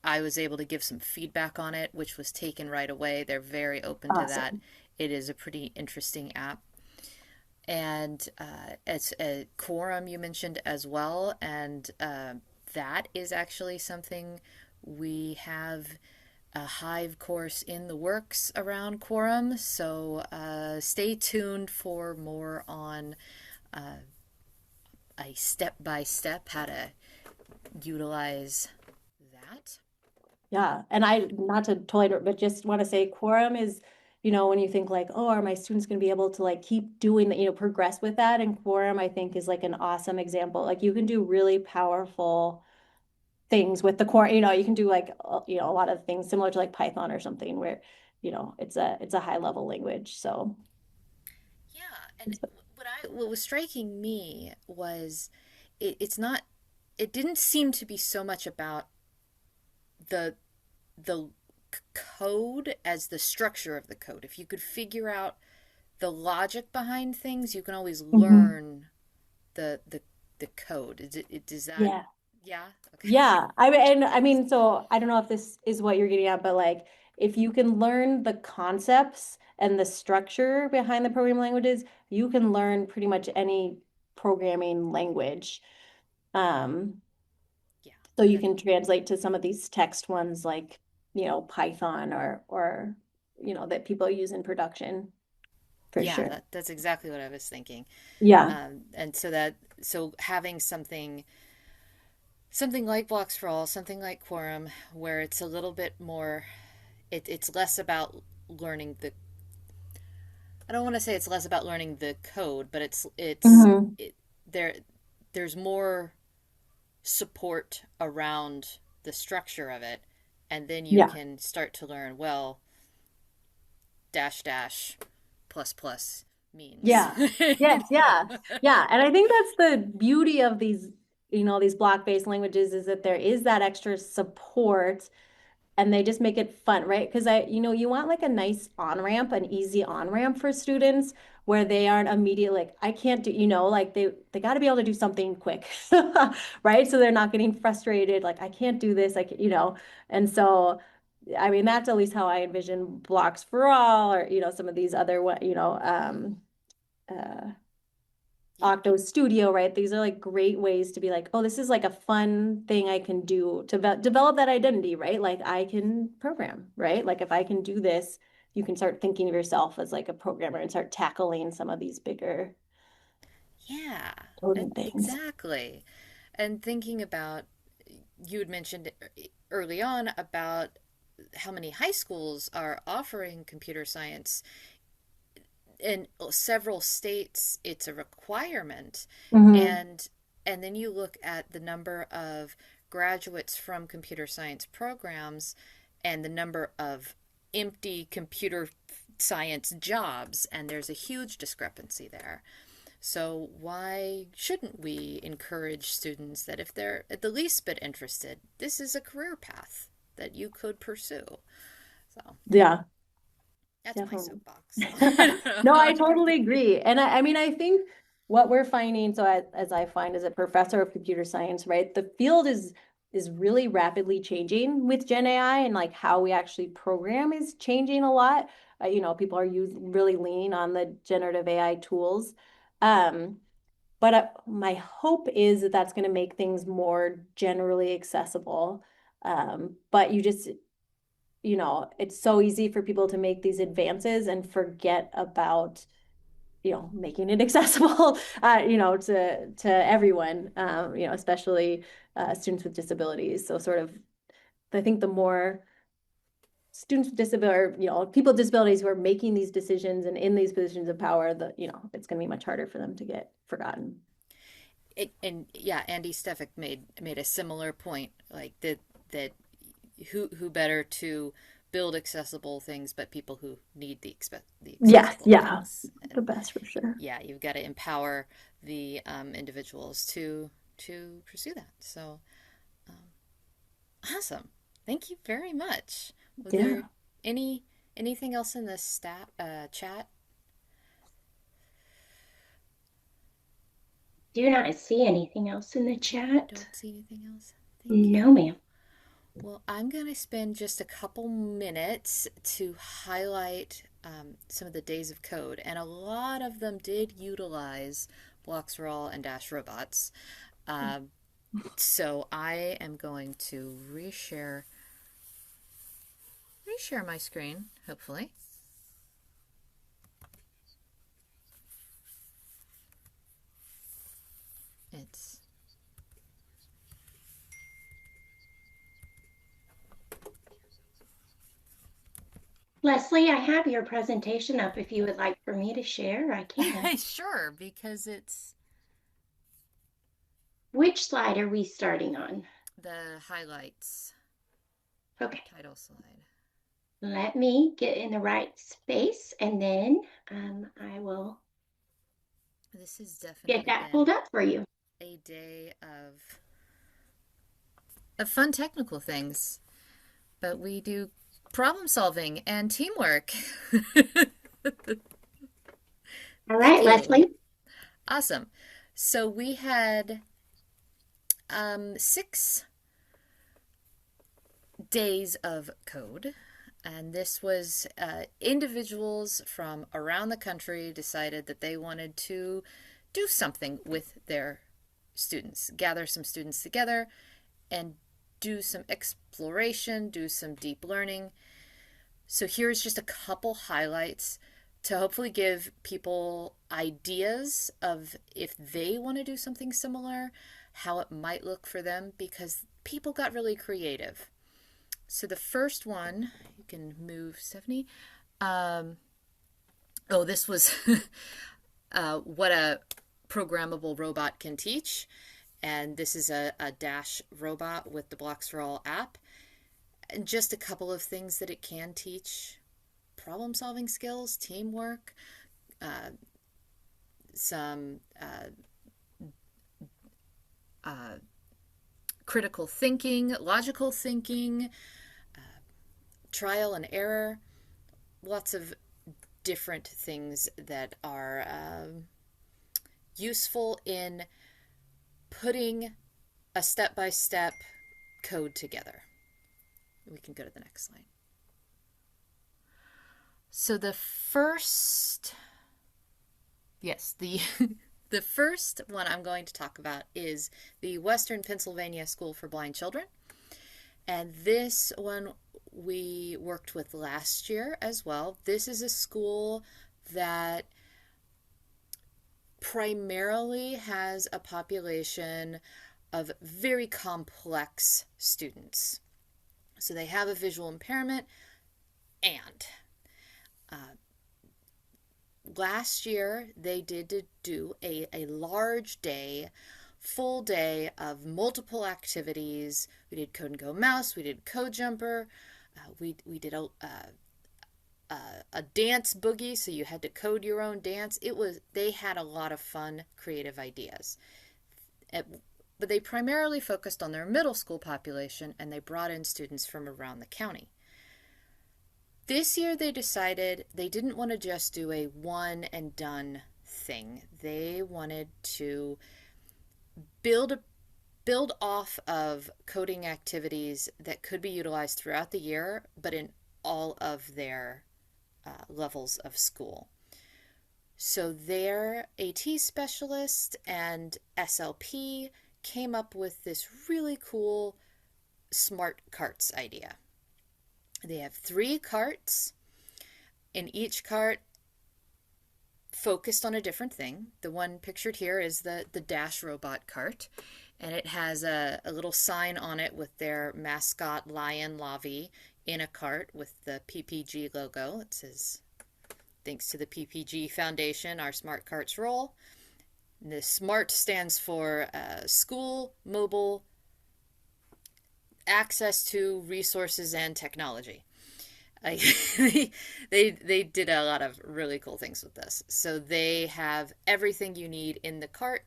was able to give some feedback on it, which was taken right away. They're very open to that. Awesome. It is a pretty interesting app. And it's a quorum you mentioned as well, and that is actually something we have a Hive course in the works around quorum. So stay tuned for more on a step by step how to utilize that. Yeah, and I, not to totally, but just want to say quorum is, when you think like, oh, are my students going to be able to like keep doing that, progress with that? And quorum, I think, is like an awesome example. Like you can do really powerful things with the core, you can do like, a lot of things similar to like Python or something where, it's a high level language. So Yeah, and what was striking me was it's not, it didn't seem to be so much about the the code as the structure of the code. If you could figure out the logic behind things, you can always Mhm. learn the code. Does that, Yeah. yeah? Okay. Yeah, I mean, so I don't know if this is what you're getting at, but like if you can learn the concepts and the structure behind the programming languages, you can learn pretty much any programming language. Um, Yeah. so you That can translate to some of these text ones like, Python or that people use in production for yeah, sure. that's exactly what I was thinking. Yeah. And so having something like Blocks for All, something like Quorum, where it's a little bit more, it's less about learning the. I don't want to say it's less about learning the code, but Hmm. there. There's more support around the structure of it, and then you Yeah. can start to learn, well, dash dash plus plus means. Yeah. You Yes, yeah. know? Yeah. And I think that's the beauty of these block-based languages is that there is that extra support and they just make it fun, right? Because you want like a nice on-ramp, an easy on-ramp for students where they aren't immediately like, I can't do, like they got to be able to do something quick, right? So they're not getting frustrated, like I can't do this, like, and so I mean that's at least how I envision blocks for all or some of these other uh Yeah. Octo Studio, right? These are like great ways to be like, oh, this is like a fun thing I can do to develop that identity, right? Like I can program, right? Like if I can do this, you can start thinking of yourself as like a programmer and start tackling some of these bigger Yeah, coding things. exactly. And thinking about, you had mentioned early on about how many high schools are offering computer science. In several states, it's a requirement. Hmm. And then you look at the number of graduates from computer science programs and the number of empty computer science jobs, and there's a huge discrepancy there. So, why shouldn't we encourage students that if they're at the least bit interested, this is a career path that you could pursue? So, Yeah, that's my definitely. soapbox. No, I totally agree. And I mean, I think what we're finding, so as I find as a professor of computer science, right, the field is really rapidly changing with Gen AI and like how we actually program is changing a lot. People are really leaning on the generative AI tools. Um, but my hope is that that's going to make things more generally accessible. But it's so easy for people to make these advances and forget about, making it accessible, to everyone, especially students with disabilities. So sort of, I think the more students with disability, or, people with disabilities who are making these decisions and in these positions of power, it's going to be much harder for them to get forgotten. And yeah, Andy Stefik made a similar point, like that who better to build accessible things but people who need the Yes, accessible yeah, things. the And best for sure. yeah, you've got to empower the individuals to pursue that. So awesome. Thank you very much. Was there Yeah. any anything else in the chat? Do not see anything else in the You chat. don't see anything else? Thank you. No, ma'am. Well, I'm going to spend just a couple minutes to highlight some of the days of code, and a lot of them did utilize blocks raw and dash robots. Um, so I am going to reshare me share my screen, hopefully. It's Leslie, I have your presentation up. If you would like for me to share, I can. sure, because it's Which slide are we starting on? the highlights Okay, title slide. let me get in the right space and then I will This has get definitely that pulled been up for you. a day of fun technical things, but we do problem solving and teamwork. All right, you. Leslie. Awesome. So we had 6 days of code, and this was individuals from around the country decided that they wanted to do something with their students, gather some students together and do some exploration, do some deep learning. So here's just a couple highlights to hopefully give people ideas of if they want to do something similar, how it might look for them, because people got really creative. So the first one, you can move, Stephanie. This was what a programmable robot can teach. And this is a Dash robot with the Blocks for All app. And just a couple of things that it can teach: problem solving skills, teamwork, some critical thinking, logical thinking, trial and error, lots of different things that are useful in putting a step-by-step code together. We can go to the next slide. So the first one I'm going to talk about is the Western Pennsylvania School for Blind Children. And this one we worked with last year as well. This is a school that primarily has a population of very complex students. So they have a visual impairment, and last year they did do a large day, full day of multiple activities. We did Code and Go Mouse, we did Code Jumper, we did a dance boogie, so you had to code your own dance. They had a lot of fun, creative ideas. But they primarily focused on their middle school population, and they brought in students from around the county. This year they decided they didn't want to just do a one and done thing. They wanted to build off of coding activities that could be utilized throughout the year, but in all of their levels of school. So their AT specialist and SLP came up with this really cool smart carts idea. They have 3 carts, and each cart focused on a different thing. The one pictured here is the Dash robot cart, and it has a little sign on it with their mascot lion Lavi in a cart with the PPG logo. It says, "Thanks to the PPG Foundation, our smart carts roll." And the SMART stands for school, mobile, access to resources and technology. They did a lot of really cool things with this. So they have everything you need in the cart.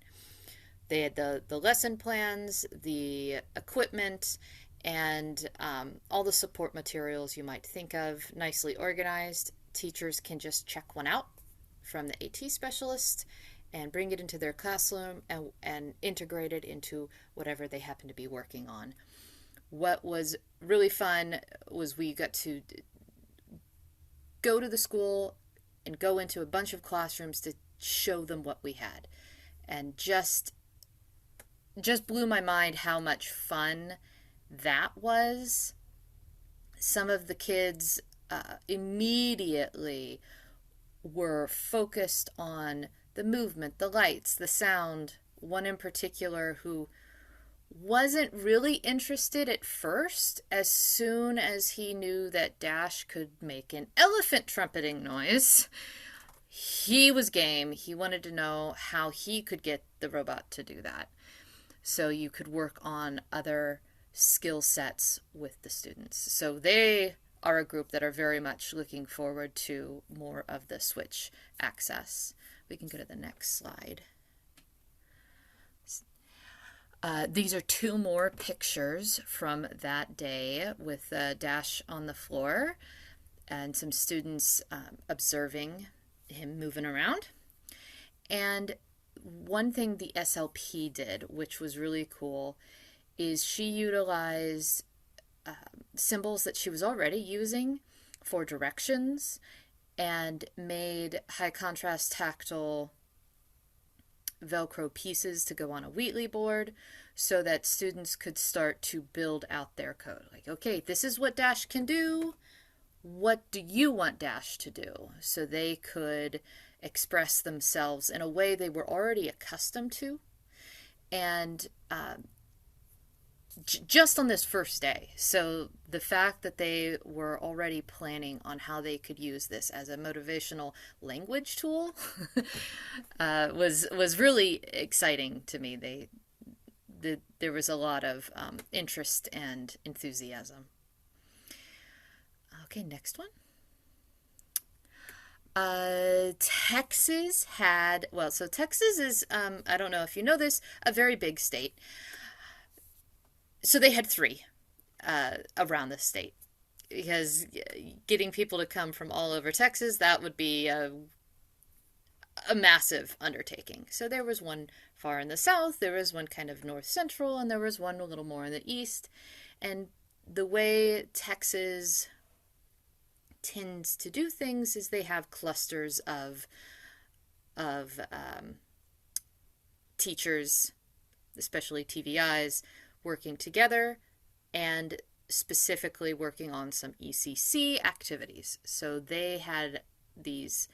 They had the lesson plans, the equipment, and all the support materials you might think of, nicely organized. Teachers can just check one out from the AT specialist and bring it into their classroom and integrate it into whatever they happen to be working on. What was really fun was we got to go to the school and go into a bunch of classrooms to show them what we had. And just blew my mind how much fun that was. Some of the kids immediately were focused on the movement, the lights, the sound. One in particular who wasn't really interested at first, as soon as he knew that Dash could make an elephant trumpeting noise, he was game. He wanted to know how he could get the robot to do that. So you could work on other skill sets with the students. So they are a group that are very much looking forward to more of the switch access. We can go to the next slide. These are two more pictures from that day with Dash on the floor and some students observing him moving around. And one thing the SLP did, which was really cool, is she utilized symbols that she was already using for directions and made high contrast tactile Velcro pieces to go on a Wheatley board so that students could start to build out their code. Like, okay, this is what Dash can do. What do you want Dash to do? So they could express themselves in a way they were already accustomed to. And just on this first day. So the fact that they were already planning on how they could use this as a motivational language tool was really exciting to me. There was a lot of interest and enthusiasm. Okay, next one. Texas had, well, so Texas is, I don't know if you know this, a very big state. So they had 3 around the state, because getting people to come from all over Texas, that would be a massive undertaking. So there was one far in the south, there was one kind of north central, and there was one a little more in the east. And the way Texas tends to do things is they have clusters of teachers, especially TVIs, working together and specifically working on some ECC activities. So they had these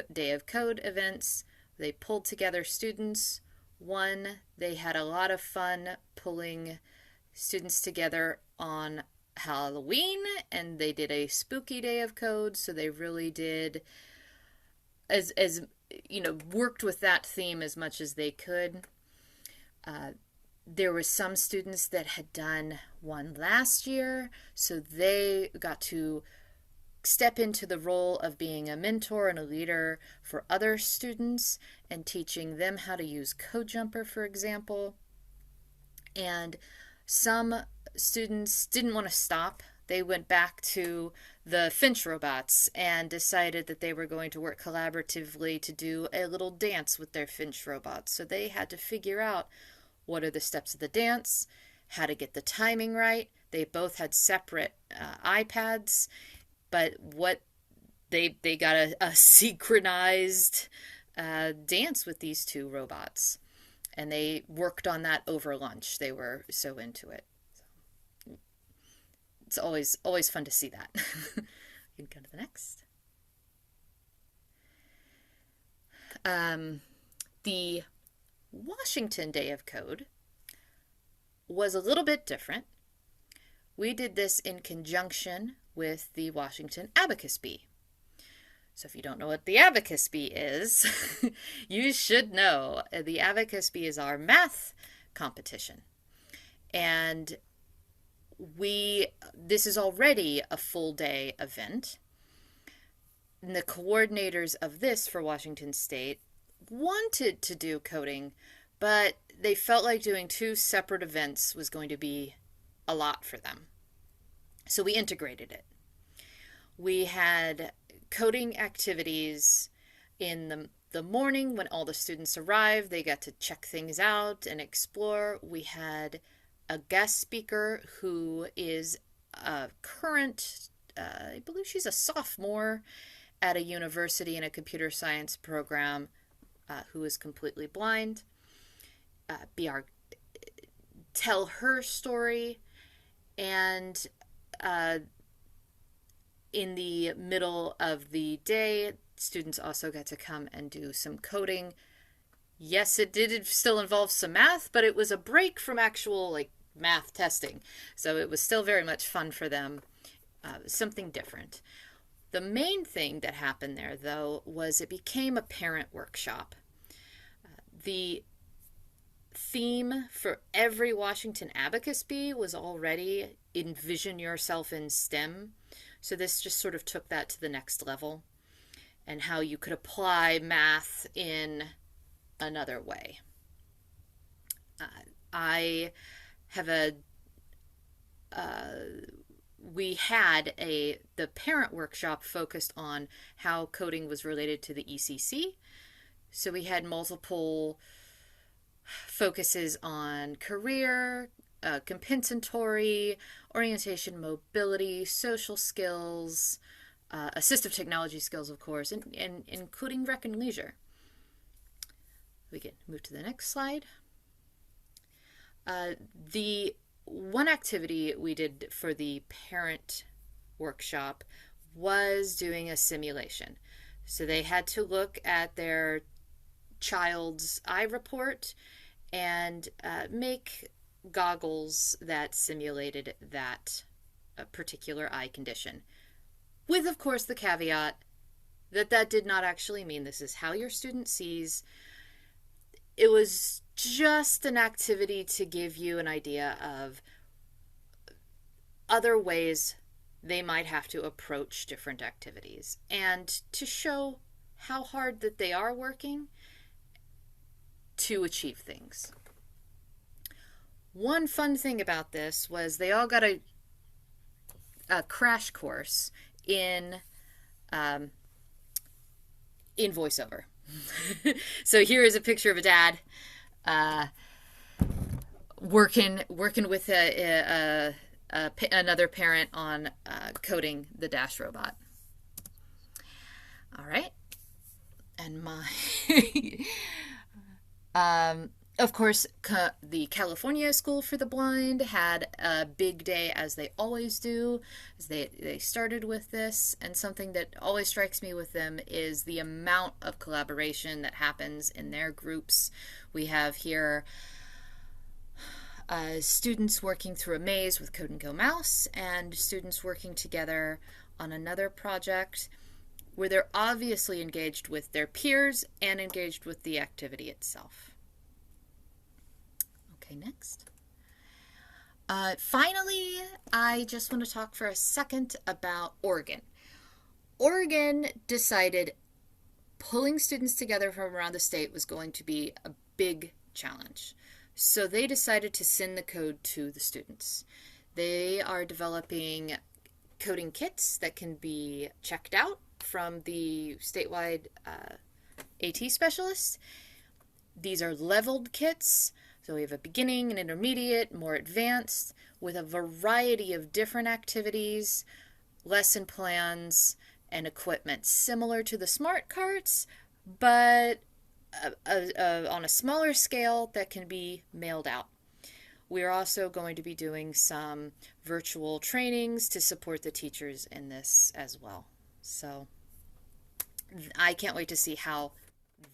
Day of Code events. They pulled together students. One, they had a lot of fun pulling students together on Halloween, and they did a spooky Day of Code. So they really did, as you know, worked with that theme as much as they could. There were some students that had done one last year, so they got to step into the role of being a mentor and a leader for other students and teaching them how to use CodeJumper, for example. And some students didn't want to stop. They went back to the Finch robots and decided that they were going to work collaboratively to do a little dance with their Finch robots. So they had to figure out what are the steps of the dance, how to get the timing right. They both had separate iPads, but what they got a synchronized dance with these 2 robots, and they worked on that over lunch. They were so into it. So it's always fun to see that. You can go to the next. The Washington Day of Code was a little bit different. We did this in conjunction with the Washington Abacus Bee. So if you don't know what the Abacus Bee is, you should know. The Abacus Bee is our math competition. And this is already a full day event. And the coordinators of this for Washington State wanted to do coding, but they felt like doing 2 separate events was going to be a lot for them. So we integrated it. We had coding activities in the morning when all the students arrived. They got to check things out and explore. We had a guest speaker who is a current, I believe she's a sophomore at a university in a computer science program, who is completely blind, tell her story, and in the middle of the day, students also got to come and do some coding. Yes, it did still involve some math, but it was a break from actual like math testing. So it was still very much fun for them, something different. The main thing that happened there, though, was it became a parent workshop. The theme for every Washington Abacus Bee was already envision yourself in STEM. So this just sort of took that to the next level, and how you could apply math in another way. I have we had the parent workshop focused on how coding was related to the ECC. So we had multiple focuses on career, compensatory, orientation, mobility, social skills, assistive technology skills, of course, and including rec and leisure. We can move to the next slide. The one activity we did for the parent workshop was doing a simulation. So they had to look at their child's eye report and make goggles that simulated that particular eye condition. With, of course, the caveat that that did not actually mean this is how your student sees. It was just an activity to give you an idea of other ways they might have to approach different activities, and to show how hard that they are working to achieve things. One fun thing about this was they all got a crash course in VoiceOver. So here is a picture of a dad working with another parent on coding the Dash robot. All right, and of course, the California School for the Blind had a big day, as they always do. As they started with this, and something that always strikes me with them is the amount of collaboration that happens in their groups. We have here students working through a maze with Code and Go Mouse, and students working together on another project where they're obviously engaged with their peers and engaged with the activity itself. Okay, next. Finally, I just want to talk for a second about Oregon. Oregon decided pulling students together from around the state was going to be a big challenge. So they decided to send the code to the students. They are developing coding kits that can be checked out from the statewide AT specialists. These are leveled kits. So we have a beginning, an intermediate, more advanced, with a variety of different activities, lesson plans, and equipment, similar to the smart carts, but on a smaller scale that can be mailed out. We're also going to be doing some virtual trainings to support the teachers in this as well. So I can't wait to see how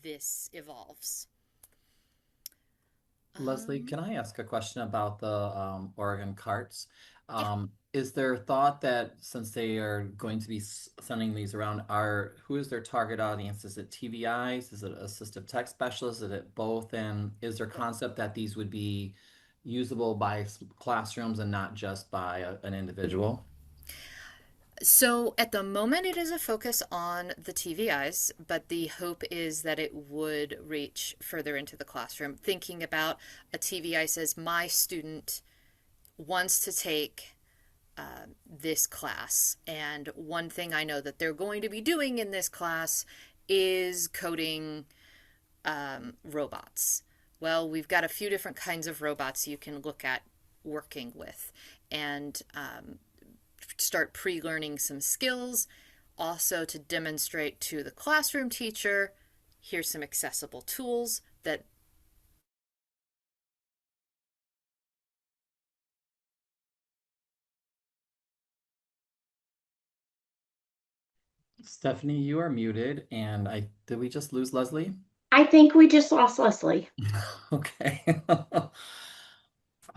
this evolves. Leslie, can I ask a question about the Oregon carts? Yeah. Is there thought that since they are going to be sending these around, who is their target audience? Is it TVIs? Is it assistive tech specialists? Is it both? And is there concept that these would be usable by classrooms and not just by an individual? So at the moment, it is a focus on the TVIs, but the hope is that it would reach further into the classroom. Thinking about a TVI says, my student wants to take this class, and one thing I know that they're going to be doing in this class is coding robots. Well, we've got a few different kinds of robots you can look at working with, and start pre-learning some skills, also to demonstrate to the classroom teacher, here's some accessible tools that Stephanie, you are muted, and I did we just lose Leslie? I think we just lost Leslie. Okay. All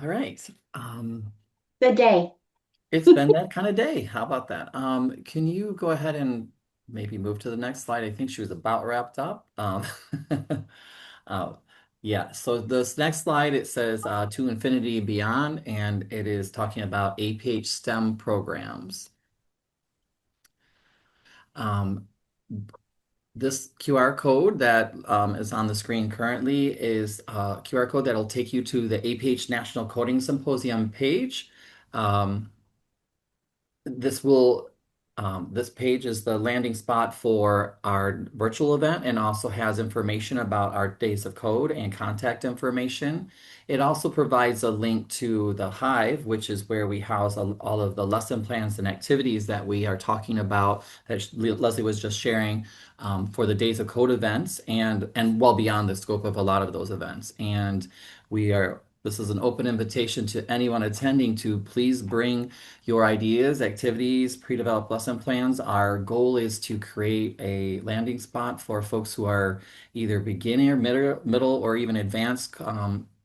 right. Good day. It's been that kind of day. How about that? Can you go ahead and maybe move to the next slide? I think she was about wrapped up. Uh, yeah, so this next slide, it says to infinity and beyond, and it is talking about APH STEM programs. Um, This QR code that is on the screen currently is a QR code that'll take you to the APH National Coding Symposium page. Um, this will this page is the landing spot for our virtual event and also has information about our days of code and contact information. It also provides a link to the Hive, which is where we house all of the lesson plans and activities that we are talking about that Leslie was just sharing for the days of code events and well beyond the scope of a lot of those events. And we are this is an open invitation to anyone attending to please bring your ideas, activities, pre-developed lesson plans. Our goal is to create a landing spot for folks who are either beginner, middle, or even advanced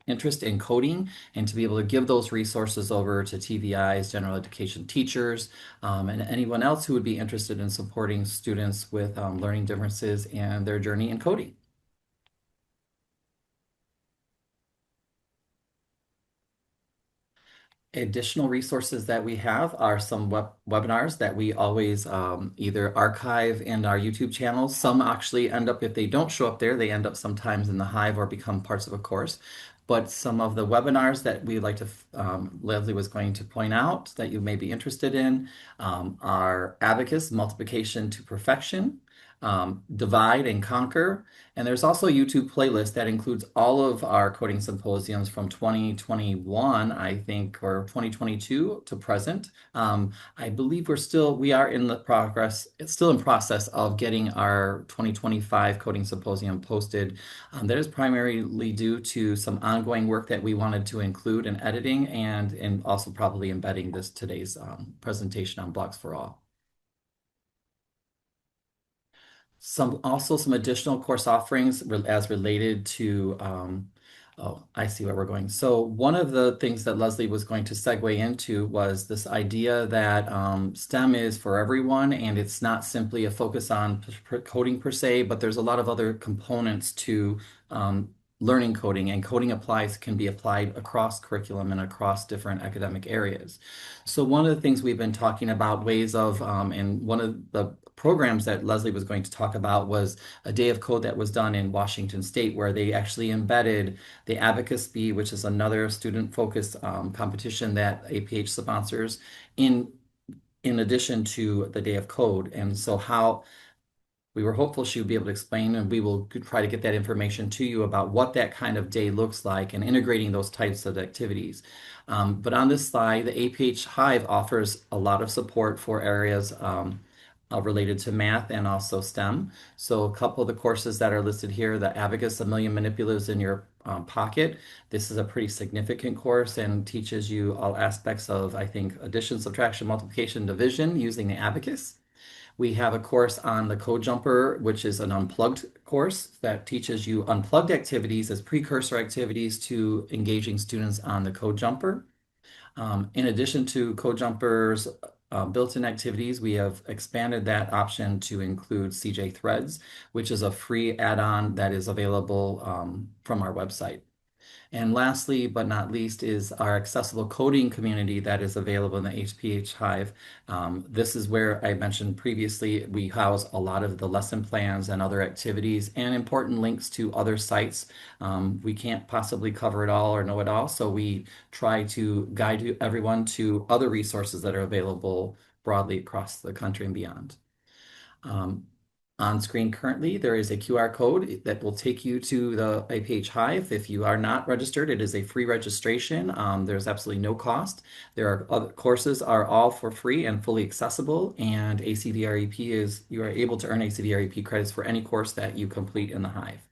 interest in coding, and to be able to give those resources over to TVIs, general education teachers, and anyone else who would be interested in supporting students with learning differences and their journey in coding. Additional resources that we have are some webinars that we always either archive in our YouTube channels. Some actually end up, if they don't show up there, they end up sometimes in the Hive or become parts of a course. But some of the webinars that we'd like to, Leslie was going to point out that you may be interested in are Abacus, Multiplication to Perfection, Divide and Conquer, and there's also a YouTube playlist that includes all of our coding symposiums from 2021, I think, or 2022 to present. I believe we are in the progress, it's still in process of getting our 2025 coding symposium posted. That is primarily due to some ongoing work that we wanted to include in editing and also probably embedding today's presentation on Blocks for All. Some additional course offerings as related to, oh, I see where we're going. So one of the things that Leslie was going to segue into was this idea that STEM is for everyone, and it's not simply a focus on coding per se, but there's a lot of other components to learning coding, and coding can be applied across curriculum and across different academic areas. So one of the things we've been talking about ways of, and one of the programs that Leslie was going to talk about was a day of code that was done in Washington State, where they actually embedded the Abacus Bee, which is another student-focused competition that APH sponsors, in addition to the day of code. And so how we were hopeful she would be able to explain, and we will try to get that information to you about what that kind of day looks like and integrating those types of activities. But on this slide, the APH Hive offers a lot of support for areas related to math and also STEM. So a couple of the courses that are listed here, the Abacus, A Million Manipulatives in Your Pocket. This is a pretty significant course and teaches you all aspects of, I think, addition, subtraction, multiplication, division using the abacus. We have a course on the Code Jumper, which is an unplugged course that teaches you unplugged activities as precursor activities to engaging students on the Code Jumper. In addition to Code Jumper's built-in activities, we have expanded that option to include CJ Threads, which is a free add-on that is available from our website. And lastly, but not least, is our accessible coding community that is available in the HPH Hive. This is where I mentioned previously, we house a lot of the lesson plans and other activities and important links to other sites. We can't possibly cover it all or know it all, so we try to guide everyone to other resources that are available broadly across the country and beyond. On screen currently, there is a QR code that will take you to the APH Hive. If you are not registered, it is a free registration. There's absolutely no cost. There are other courses are all for free and fully accessible, and ACVREP you are able to earn ACVREP credits for any course that you complete in the Hive.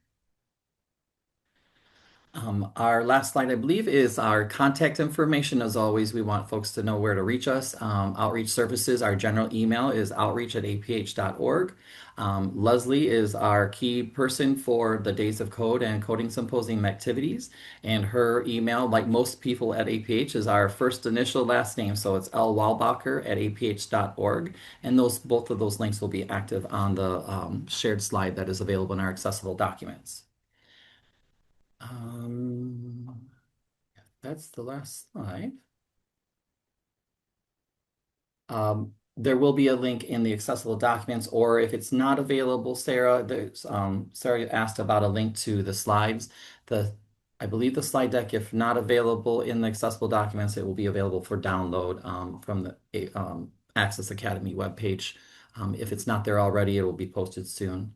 Our last slide, I believe, is our contact information. As always, we want folks to know where to reach us. Outreach services, our general email is outreach@aph.org. Leslie is our key person for the Days of Code and Coding Symposium activities. And her email, like most people at APH, is our first initial last name. So it's lweilbacher@aph.org. And both of those links will be active on the shared slide that is available in our accessible documents. That's the last slide. There will be a link in the accessible documents, or if it's not available, Sarah, Sarah asked about a link to the slides. I believe the slide deck, if not available in the accessible documents, it will be available for download from the Access Academy webpage. If it's not there already, it will be posted soon.